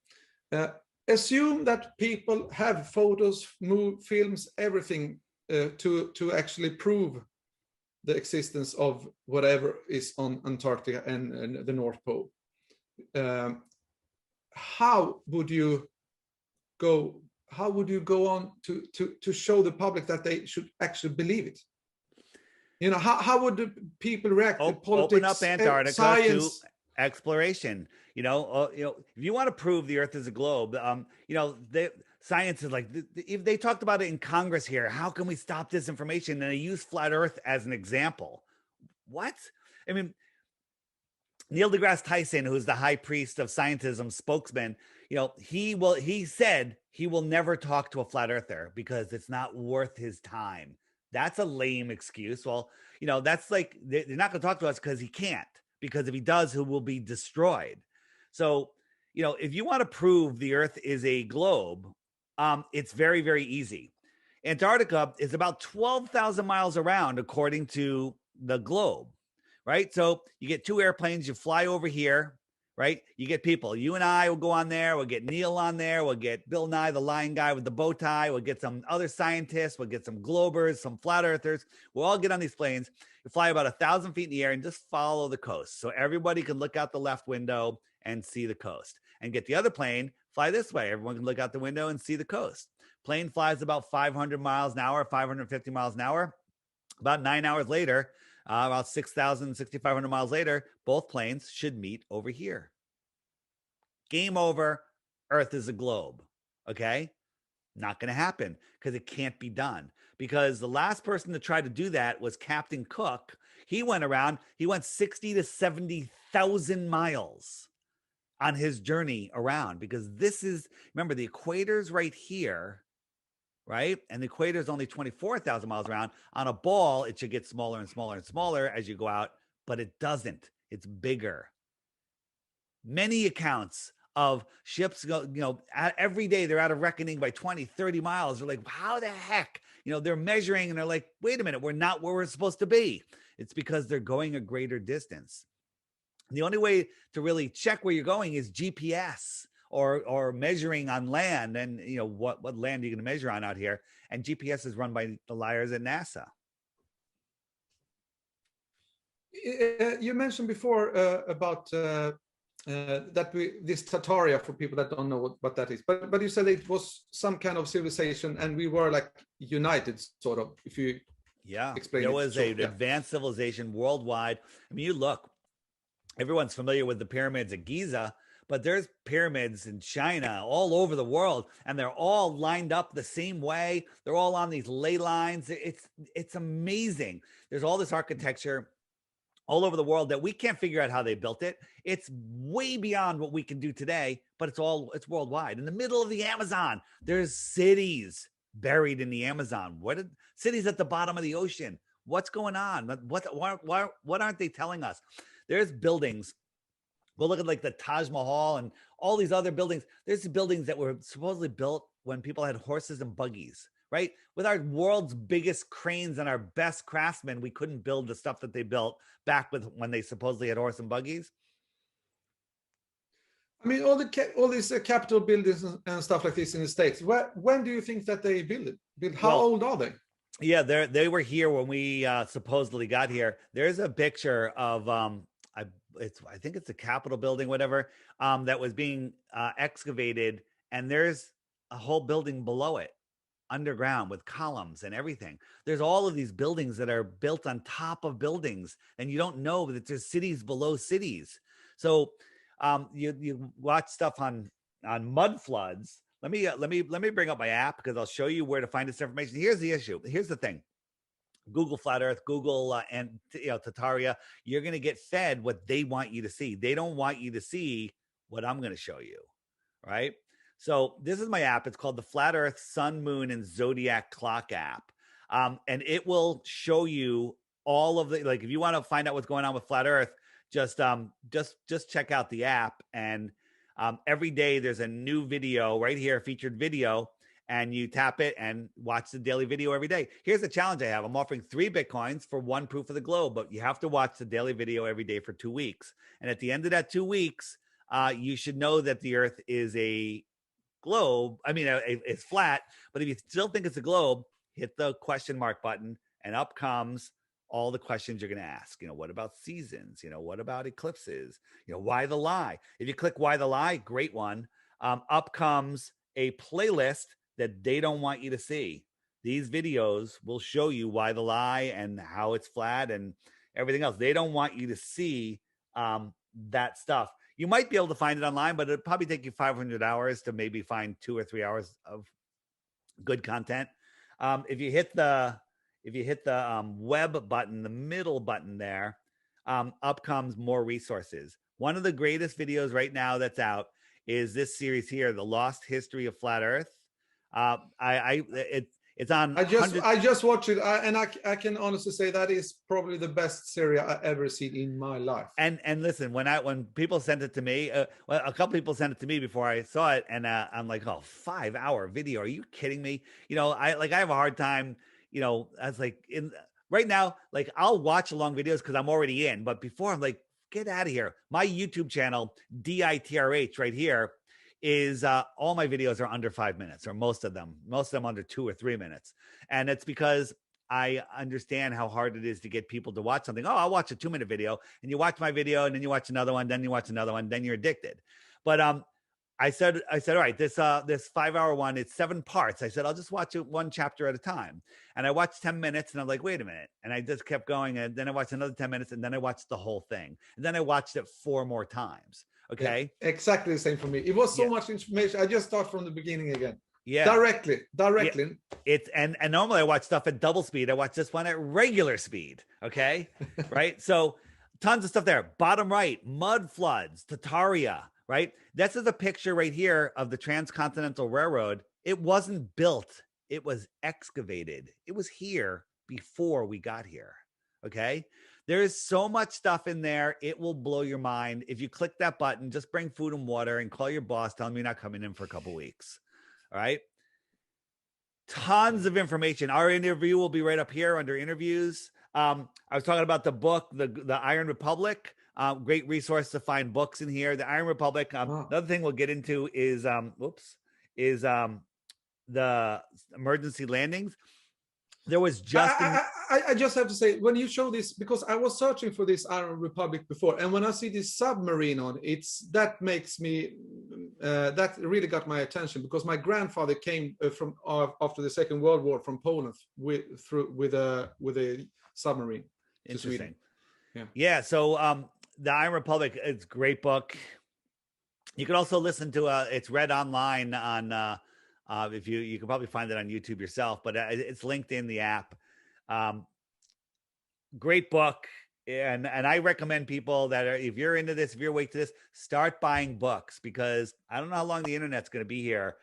Assume that people have photos, films, everything to actually prove the existence of whatever is on Antarctica and the North Pole. How would you go on to show the public that they should actually believe it? How would the people react to politics, open up Antarctica science, to exploration? If you want to prove the Earth is a globe, science is like, if they talked about it in Congress here, how can we stop this information? And they use flat Earth as an example. What? I mean, Neil deGrasse Tyson, who's the high priest of scientism spokesman, he said he will never talk to a flat earther because it's not worth his time. That's a lame excuse. Well, that's like, they're not going to talk to us because he can't, because if he does, he will be destroyed. So, if you want to prove the Earth is a globe, it's very, very easy. Antarctica is about 12,000 miles around, according to the globe, right? So you get two airplanes, you fly over here, right? You get people. You and I will go on there. We'll get Neil on there. We'll get Bill Nye, the lion guy with the bow tie. We'll get some other scientists. We'll get some globers, some flat earthers. We'll all get on these planes. You fly about 1,000 feet in the air and just follow the coast. So everybody can look out the left window and see the coast. And get the other plane, fly this way. Everyone can look out the window and see the coast. Plane flies about 500 miles an hour, 550 miles an hour. About 9 hours later, about 6,000, 6,500 miles later, both planes should meet over here. Game over. Earth is a globe. Okay? Not going to happen because it can't be done. Because the last person to try to do that was Captain Cook. He went 60 to 70,000 miles on his journey around, because remember, the equator's right here, right? And the equator is only 24,000 miles around. On a ball, it should get smaller and smaller and smaller as you go out, but it doesn't. It's bigger. Many accounts of ships go, every day they're out of reckoning by 20, 30 miles. They're like, how the heck? They're measuring and they're like, wait a minute, we're not where we're supposed to be. It's because they're going a greater distance. The only way to really check where you're going is GPS or measuring on land. And, what land are you going to measure on out here? And GPS is run by the liars at NASA. You mentioned before about this Tartaria, for people that don't know what that is. But you said it was some kind of civilization, and we were like united, sort of. If you explain there it was short, an advanced civilization worldwide. I mean, you look, everyone's familiar with the pyramids at Giza, but there's pyramids in China all over the world, and they're all lined up the same way. They're all on these ley lines. It's amazing. There's all this architecture all over the world that we can't figure out how they built it. It's way beyond what we can do today, but it's worldwide. In the middle of the Amazon, there's cities buried in the Amazon. Cities at the bottom of the ocean? What's going on? What aren't they telling us? There's buildings. Go look at like the Taj Mahal and all these other buildings. There's buildings that were supposedly built when people had horses and buggies, right? With our world's biggest cranes and our best craftsmen, we couldn't build the stuff that they built back with when they supposedly had horse and buggies. I mean, all these Capitol buildings and stuff like this in the States. When do you think that they built it? How old are they? Yeah, they were here when we supposedly got here. There's a picture of I think it's a Capitol building, whatever, that was being excavated, and there's a whole building below it, underground with columns and everything. There's all of these buildings that are built on top of buildings, and you don't know that there's cities below cities. So you watch stuff on mud floods. Let me bring up my app because I'll show you where to find this information. Here's the issue. Here's the thing. Google Flat Earth, Google and Tartaria, you're going to get fed what they want you to see. They don't want you to see what I'm going to show you, right? So this is my app. It's called the Flat Earth Sun, Moon, and Zodiac Clock app. And it will show you all of the, like, if you want to find out what's going on with Flat Earth, just check out the app. And every day there's a new video right here, featured video, and you tap it and watch the daily video every day. Here's the challenge I have. I'm offering 3 Bitcoins for 1 proof of the globe, but you have to watch the daily video every day for 2 weeks. And at the end of that 2 weeks, you should know that the Earth is a globe. I mean, it's flat, but if you still think it's a globe, hit the question mark button, and up comes all the questions you're going to ask. What about seasons? What about eclipses? Why the lie? If you click why the lie, great one. Up comes a playlist that they don't want you to see. These videos will show you why the lie and how it's flat and everything else. They don't want you to see that stuff. You might be able to find it online, but it'll probably take you 500 hours to maybe find 2 or 3 hours of good content. If you hit the web button, the middle button there, up comes more resources. One of the greatest videos right now that's out is this series here, The Lost History of Flat Earth. It's on. I just watched it, and I can honestly say that is probably the best series I ever seen in my life. And listen, when people sent it to me, a couple people sent it to me before I saw it, and I'm like, oh, 5-hour video? Are you kidding me? I have a hard time. I was like, right now, like, I'll watch long videos because I'm already in, but before, I'm like, get out of here. My YouTube channel, DITRH, right here, is all my videos are under 5 minutes, or most of them under 2 or 3 minutes. And it's because I understand how hard it is to get people to watch something. Oh, I'll watch a 2-minute video, and you watch my video, and then you watch another one, then you watch another one, then you're addicted. But I said, all right, this 5-hour one, it's 7 parts. I said, I'll just watch it 1 chapter at a time. And I watched 10 minutes, and I'm like, wait a minute. And I just kept going. And then I watched another 10 minutes, and then I watched the whole thing. And then I watched it 4 more times. Okay. Yeah, exactly the same for me. It was so much information. I just start from the beginning again. Yeah. Directly. Yeah. It's and normally I watch stuff at double speed. I watch this one at regular speed. Okay. Right. So tons of stuff there. Bottom right, mud floods, Tartaria, right? This is a picture right here of the Transcontinental Railroad. It wasn't built. It was excavated. It was here before we got here. Okay. There is so much stuff in there. It will blow your mind. If you click that button, just bring food and water and call your boss. Tell him you're not coming in for a couple weeks. All right. Tons of information. Our interview will be right up here under interviews. I was talking about the book, the Iron Republic. Great resource to find books in here. The Iron Republic. Another thing we'll get into is the emergency landings. There was just I just have to say, when you show this, because I was searching for this Iron Republic before, and when I see this submarine on, that makes me that really got my attention, because my grandfather came from after the Second World War from Poland with a submarine to Sweden. Yeah. So the Iron Republic, it's a great book. You can also listen to it's read online on if you can probably find it on YouTube yourself, but it's linked in the app. Great book. And I recommend people that are, if you're into this, if you're awake to this, start buying books, because I don't know how long the internet's going to be here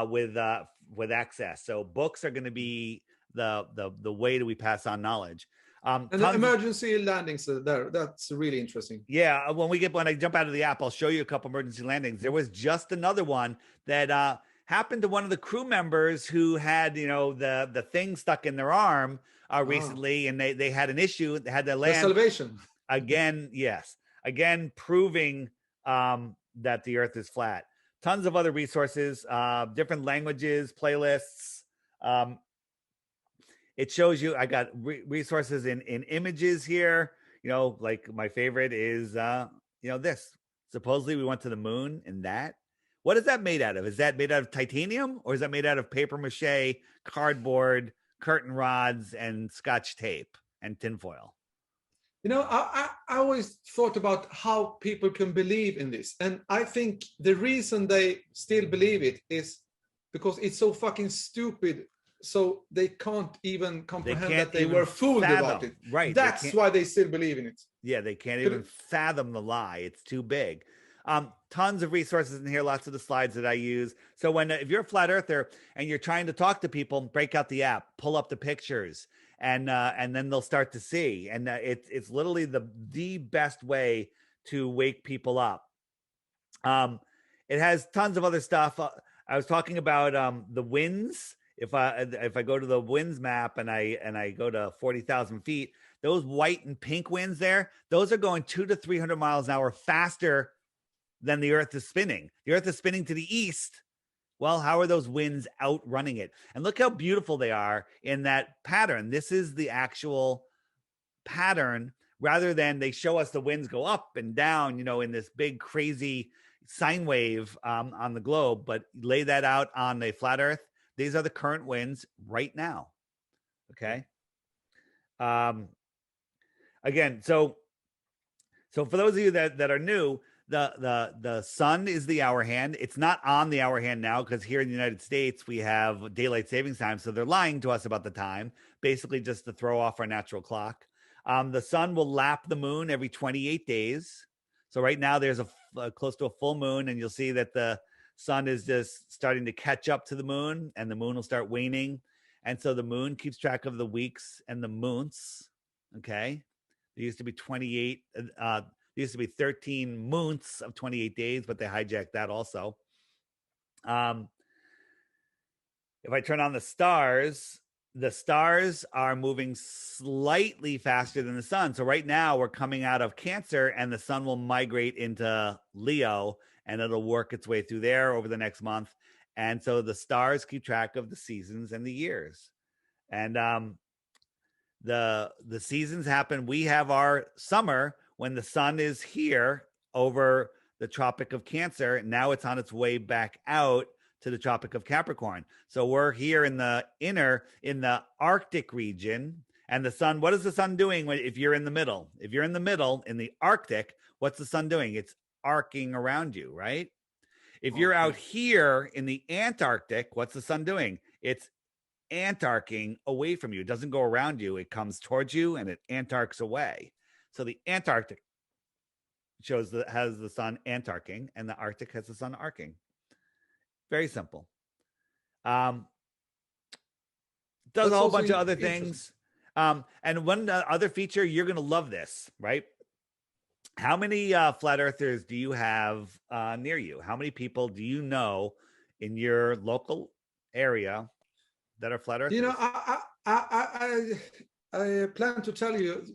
with access. So books are going to be the way that we pass on knowledge. And the emergency landings that's really interesting. Yeah, when I jump out of the app, I'll show you a couple emergency landings. There was just another one that happened to one of the crew members who had, the thing stuck in their arm recently, and they had an issue. They had to land. The salvation. Again, yes. Again, proving that the Earth is flat. Tons of other resources, different languages, playlists. It shows you, I got resources in images here. Like my favorite is, this. Supposedly we went to the moon in that. What is that made out of? Is that made out of titanium, or is that made out of paper mache, cardboard, curtain rods, and Scotch tape and tinfoil? I always thought about how people can believe in this. And I think the reason they still believe it is because it's so fucking stupid. So they can't even comprehend that they were fooled about it. Right. That's why they still believe in it. Yeah, they can't even fathom the lie. It's too big. Tons of resources in here, lots of the slides that I use. So if you're a flat earther and you're trying to talk to people, break out the app, pull up the pictures, and then they'll start to see. And it's literally the best way to wake people up. It has tons of other stuff. I was talking about the winds. If I go to the winds map and I go to 40,000 feet, those white and pink winds there, those are going 200 to 300 miles an hour faster than the Earth is spinning. The Earth is spinning to the east. Well, how are those winds outrunning it? And look how beautiful they are in that pattern. This is the actual pattern, rather than they show us the winds go up and down, in this big crazy sine wave on the globe, but lay that out on a flat Earth. These are the current winds right now. Okay. Again, so for those of you that are new, the sun is the hour hand. It's not on the hour hand now, because here in the United States we have daylight savings time, so they're lying to us about the time, basically just to throw off our natural clock. The sun will lap the moon every 28 days. So right now there's a close to a full moon, and you'll see that the sun is just starting to catch up to the moon, and the moon will start waning. And so the moon keeps track of the weeks and the months. Okay. There used to be 13 months of 28 days, but they hijacked that also. If I turn on the stars are moving slightly faster than the sun. So right now we're coming out of Cancer, and the sun will migrate into Leo, and it'll work its way through there over the next month. And so the stars keep track of the seasons and the years. And the seasons happen. We have our summer when the sun is here over the Tropic of Cancer. Now it's on its way back out to the Tropic of Capricorn. So we're here in the Arctic region, and the sun, what is the sun doing if you're in the middle? If you're in the middle in the Arctic, what's the sun doing? It's arcing around you, right? If you're out here in the Antarctic, what's the sun doing? It's antarcing away from you. It doesn't go around you. It comes towards you and it antarcs away. So the Antarctic has the sun antarcing, and the Arctic has the sun arcing. Very simple. Does a whole bunch of other things. And one other feature, you're going to love this, right? How many flat earthers do you have near you? How many people do you know in your local area that are flat earthers? I plan to tell you,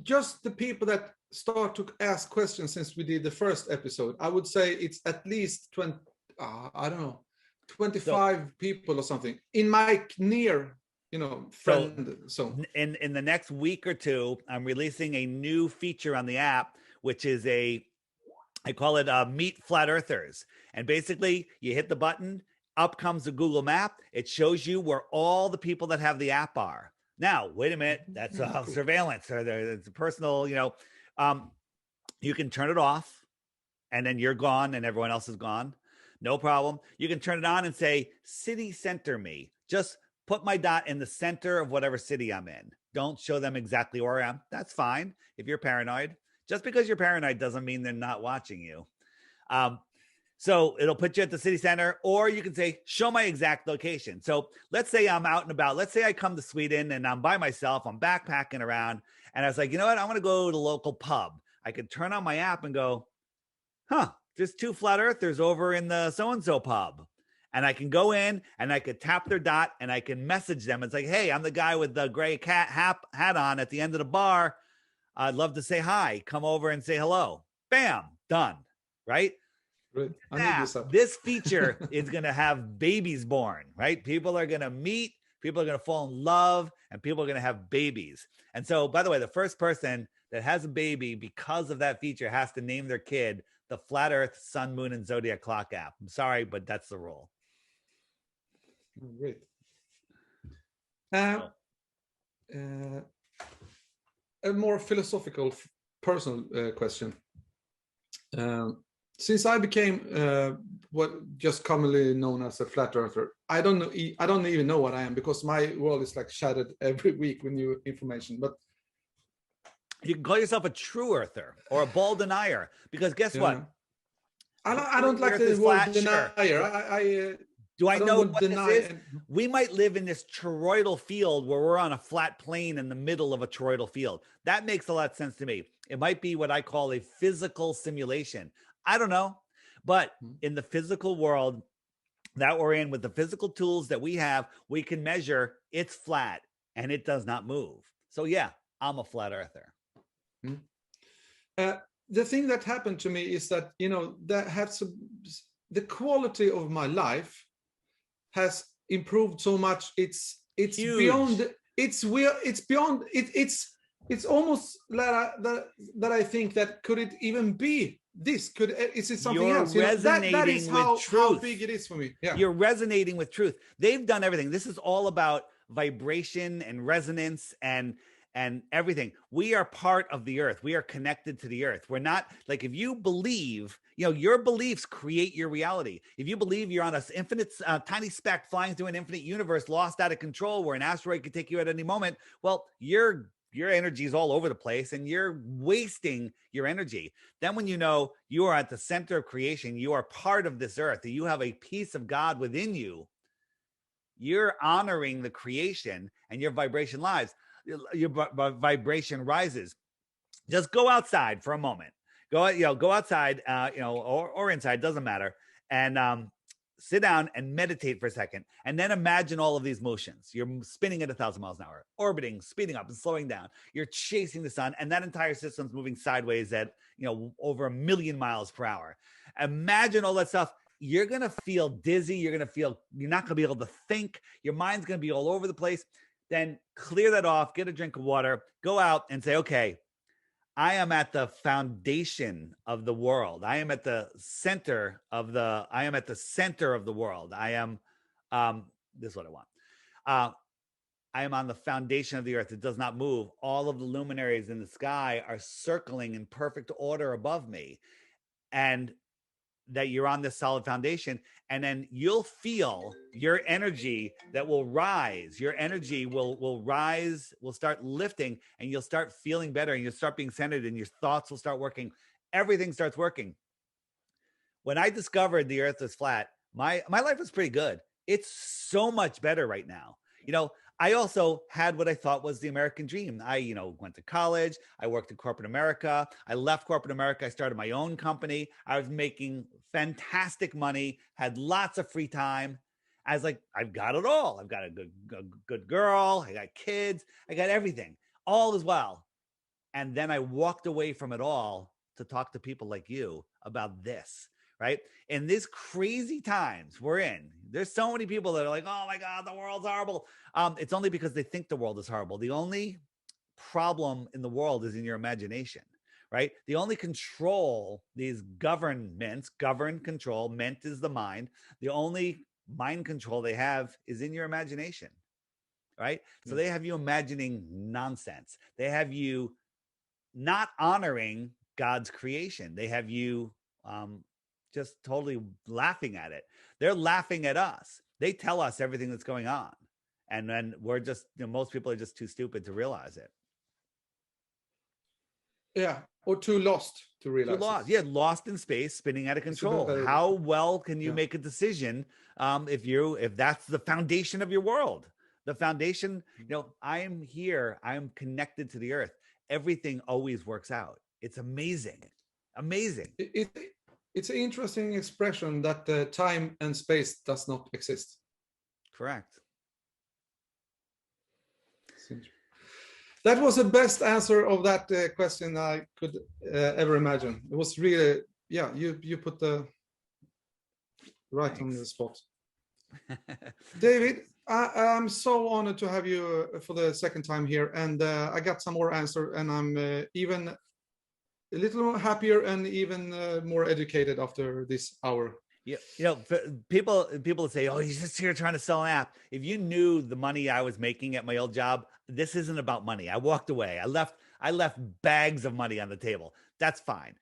just the people that start to ask questions since we did the first episode, I would say it's at least 20, I don't know, 25 people or something in my near, friend zone. In the next week or two, I'm releasing a new feature on the app, which is I call it Meet Flat Earthers. And basically, you hit the button, up comes the Google map. It shows you where all the people that have the app are. Now, wait a minute. That's Cool. surveillance. Or it's a personal, you can turn it off and then you're gone and everyone else is gone. No problem. You can turn it on and say, city center me. Just put my dot in the center of whatever city I'm in. Don't show them exactly where I am. That's fine if you're paranoid. Just because you're paranoid doesn't mean they're not watching you. So it'll put you at the city center, or you can say, show my exact location. So let's say I'm out and about. Let's say I come to Sweden and I'm by myself. I'm backpacking around. And I was like, you know what? I want to go to the local pub. I could turn on my app and go, there's 2 flat earthers over in the so-and-so pub. And I can go in and I could tap their dot and I can message them. It's like, hey, I'm the guy with the gray hat on at the end of the bar. I'd love to say hi. Come over and say hello. Bam, done. Right? Right. Now, this feature is going to have babies born, right? People are going to meet, people are going to fall in love, and people are going to have babies. And so, by the way, the first person that has a baby because of that feature has to name their kid the Flat Earth, Sun, Moon, and Zodiac Clock app. I'm sorry, but that's the rule. Great. A more philosophical, personal question. Since I became what just commonly known as a flat earther, I don't even know what I am, because my world is like shattered every week with new information. But you can call yourself a true earther or a ball denier, because guess what? I don't like the word denier. Do I know what this is? We might live in this toroidal field where we're on a flat plane in the middle of a toroidal field. That makes a lot of sense to me. It might be what I call a physical simulation. I don't know. But in the physical world that we're in, with the physical tools that we have, we can measure it's flat and it does not move. So yeah, I'm a flat earther. The thing that happened to me is that, the quality of my life has improved so much. It's huge. Beyond. It's beyond. It's almost that I think that could it even be this? Is it something You're else? Resonating that is with truth. How big it is for me. Yeah. You're resonating with truth. They've done everything. This is all about vibration and resonance and everything. We are part of the earth. We are connected to the earth. We're not like, if you believe, your beliefs create your reality. If you believe you're on an infinite tiny speck flying through an infinite universe, lost out of control, where an asteroid could take you at any moment, well, your energy is all over the place and you're wasting your energy. Then when you know you are at the center of creation, you are part of this earth, that you have a piece of God within you, you're honoring the creation, and your vibration rises. Just go outside for a moment. Go outside, or inside, doesn't matter. And sit down and meditate for a second. And then imagine all of these motions. You're spinning at 1,000 miles an hour, orbiting, speeding up and slowing down. You're chasing the sun, and that entire system's moving sideways at, over 1 million miles per hour. Imagine all that stuff. You're going to feel dizzy. You're not going to be able to think. Your mind's going to be all over the place. Then clear that off, get a drink of water, go out and say, okay, I am at the foundation of the world. I am at the center of the world. I am, this is what I want. I am on the foundation of the earth. It does not move. All of the luminaries in the sky are circling in perfect order above me. And that you're on this solid foundation, and then you'll feel your energy that will rise. Your energy will rise, will start lifting, and you'll start feeling better, and you'll start being centered, and your thoughts will start working. Everything starts working. When I discovered the earth was flat, my life was pretty good. It's so much better right now. I also had what I thought was the American dream. I, went to college. I worked in corporate America. I left corporate America. I started my own company. I was making fantastic money, had lots of free time. I was like, I've got it all. I've got a good girl. I got kids. I got everything. All is well. And then I walked away from it all to talk to people like you about this, right? In these crazy times we're in, there's so many people that are like, oh my God, the world's horrible. It's only because they think the world is horrible. The only problem in the world is in your imagination, right? The only control these governments control, ment is the mind. The only mind control they have is in your imagination, right? So they have you imagining nonsense. They have you not honoring God's creation. They have you just totally laughing at it. They're laughing at us. They tell us everything that's going on. And then we're just, most people are just too stupid to realize it. Yeah, or too lost to realize. Too lost. Yeah, lost in space, spinning out of control. How well can you make a decision if that's the foundation of your world? The foundation, I'm here, I'm connected to the earth. Everything always works out. It's amazing. Amazing. It's an interesting expression that time and space does not exist. Correct. That was the best answer of that question I could ever imagine. It was really, you put the right Thanks. On the spot. David, I'm so honored to have you for the second time here, and I got some more answer, and I'm even a little more happier and even more educated after this hour. Yeah, people say, "Oh, he's just here trying to sell an app." If you knew the money I was making at my old job, this isn't about money. I walked away. I left bags of money on the table. That's fine.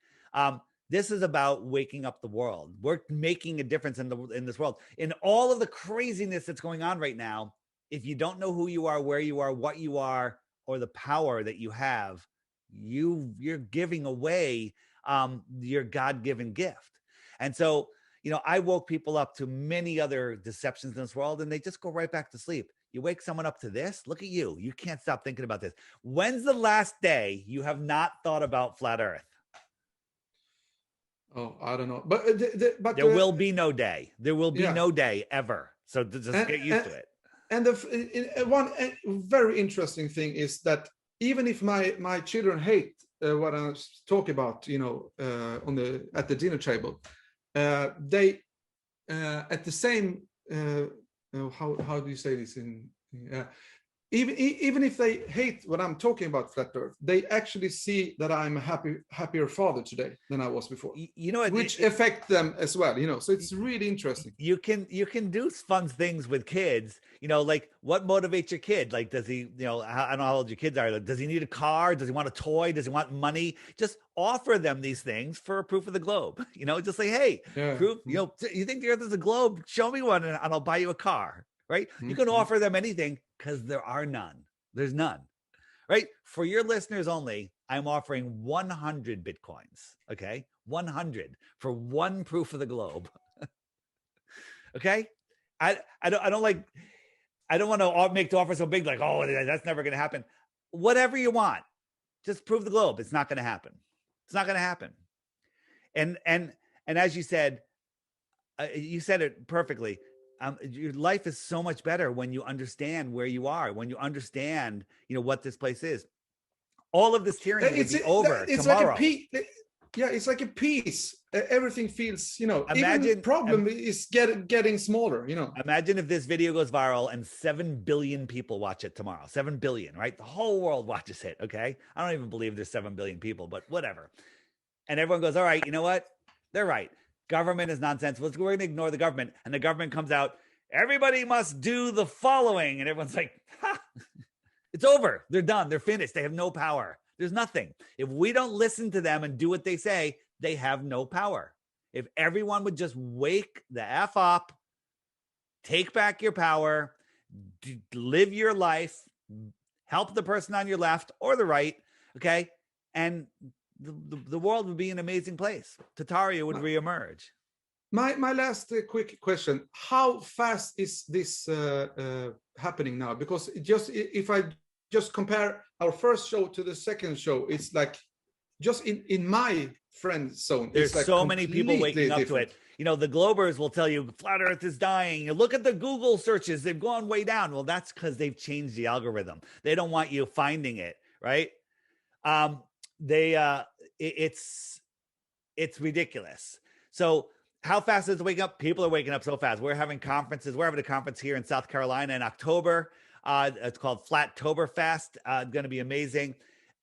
This is about waking up the world. We're making a difference in this world. In all of the craziness that's going on right now, if you don't know who you are, where you are, what you are, or the power that you have, you're giving away your God-given gift. And so, I woke people up to many other deceptions in this world, and they just go right back to sleep. You wake someone up to this, look at you. You can't stop thinking about this. When's the last day you have not thought about flat Earth? Oh, I don't know. But there will be no day. There will be no day ever. So just get used to it. And one very interesting thing is that even if my children hate what I talk about, at the dinner table, they at the same how do you say this in even if they hate what I'm talking about flat Earth, they actually see that I'm a happier father today than I was before. Which affect them as well. So it's really interesting. You can do fun things with kids. Like what motivates your kid? Like, does he? I don't know how old your kids are. Like, does he need a car? Does he want a toy? Does he want money? Just offer them these things for a proof of the globe. Just say, hey, proof. You think the Earth is a globe? Show me one, and I'll buy you a car. Right? You can offer them anything because there are none. There's none. Right? For your listeners only, I'm offering 100 Bitcoins. Okay? 100 for one proof of the globe. Okay? I don't want to make the offer so big, like, oh, that's never going to happen. Whatever you want, just prove the globe. It's not going to happen. It's not going to happen. And as you said it perfectly. Your life is so much better when you understand where you are, when you understand, what this place is. All of this tyranny will be over tomorrow. It's like a piece. Everything feels, imagine even problem is getting smaller, Imagine if this video goes viral and 7 billion people watch it tomorrow. 7 billion, right? The whole world watches it, okay? I don't even believe there's 7 billion people, but whatever. And everyone goes, all right, you know what? They're right. Government is nonsense. We're going to ignore the government. And the government comes out, everybody must do the following. And everyone's like, ha, it's over. They're done. They're finished. They have no power. There's nothing. If we don't listen to them and do what they say, they have no power. If everyone would just wake the F up, take back your power, live your life, help the person on your left or the right, okay? And the world would be an amazing place. Tataria would reemerge. My last quick question: how fast is this happening now? Because if I just compare our first show to the second show, it's like just in my friend zone. There's like so many people waking up to it. The Globers will tell you flat Earth is dying. You look at the Google searches; they've gone way down. Well, that's because they've changed the algorithm. They don't want you finding it, right? It's ridiculous. So how fast is it waking up? People are waking up so fast. We're having conferences. We're having a conference here in South Carolina in October. It's called Flattoberfest. It's going to be amazing.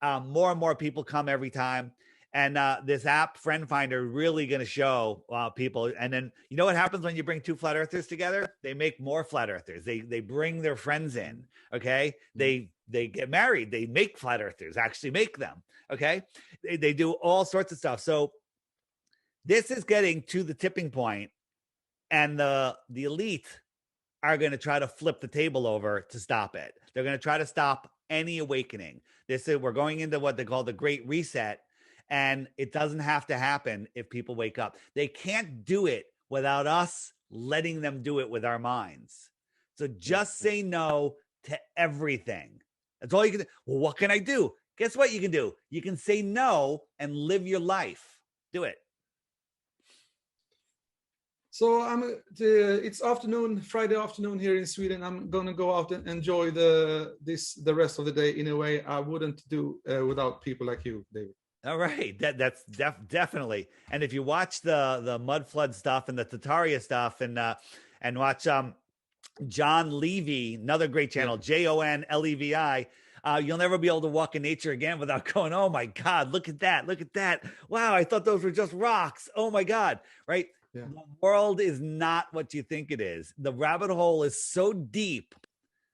More and more people come every time. And this app, Friend Finder, really going to show people. And then you know what happens when you bring two flat earthers together? They make more flat earthers. They bring their friends in. Okay, they get married. They make flat earthers. Actually, make them. Okay, they do all sorts of stuff. So this is getting to the tipping point, and the elite are going to try to flip the table over to stop it. They're going to try to stop any awakening. We're going into what they call the Great Reset. And it doesn't have to happen if people wake up. They can't do it without us letting them do it with our minds. So just say no to everything. That's all you can do. Well, what can I do? Guess what you can do? You can say no and live your life. Do it. So it's afternoon, Friday afternoon here in Sweden. I'm gonna go out and enjoy the rest of the day in a way I wouldn't do without people like you, David. All right, that's definitely. And if you watch the mud flood stuff and the Tataria stuff, and watch John Levy, another great channel, JONLEVI, you'll never be able to walk in nature again without going, oh my God, look at that. Wow, I thought those were just rocks. Oh my God, right? Yeah. The world is not what you think it is. The rabbit hole is so deep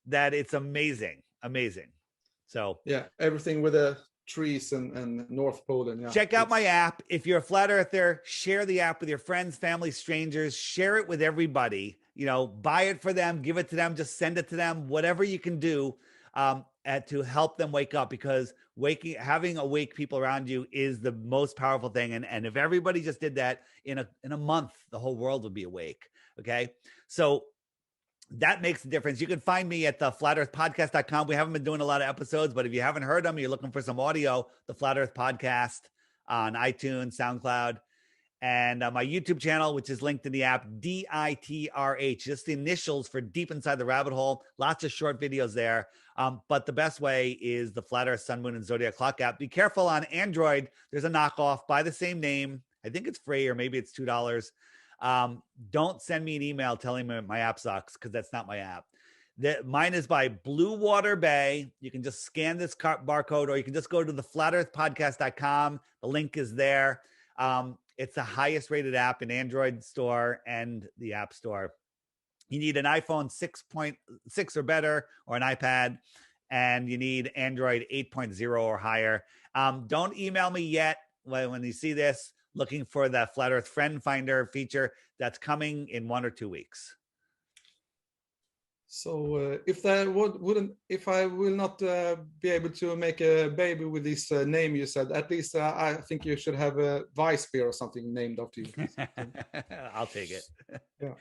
that it's amazing. So yeah, everything with a trees and North Pole. And check out my app. If you're a flat earther, share the app with your friends, family, strangers, share it with everybody, buy it for them, give it to them, just send it to them, whatever you can do to help them wake up, because having awake people around you is the most powerful thing. And if everybody just did that in a month, the whole world would be awake. Okay. So that makes a difference. You can find me at the flatearthpodcast.com. We haven't been doing a lot of episodes, but if you haven't heard them, you're looking for some audio, the Flat Earth Podcast on iTunes, SoundCloud, and my YouTube channel, which is linked in the app, DITRH, just the initials for Deep Inside the Rabbit Hole. Lots of short videos there. But the best way is the Flat Earth, Sun, Moon, and Zodiac Clock app. Be careful on Android. There's a knockoff by the same name. I think it's free, or maybe it's $2. Don't send me an email telling me my app sucks, because that's not my app. Mine is by Blue Water Bay. You can just scan this barcode, or you can just go to the flatearthpodcast.com. The link is there. It's the highest rated app in Android store and the App Store. You need an iPhone 6.6 or better, or an iPad, and you need Android 8.0 or higher. Don't email me yet when you see this, looking for the Flat Earth Friend Finder feature that's coming in 1 or 2 weeks. So if I will not be able to make a baby with this name you said, at least I think you should have a Vice beer or something named after you. I'll take it. Yeah.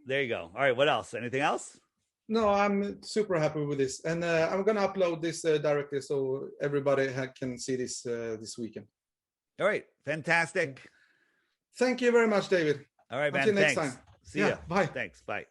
There you go. All right. What else? Anything else? No, I'm super happy with this, and I'm gonna upload this directly so everybody can see this this weekend. All right. Fantastic. Thank you very much, David. All right, man. Until next Thanks. time. See ya. Bye. Thanks. Bye.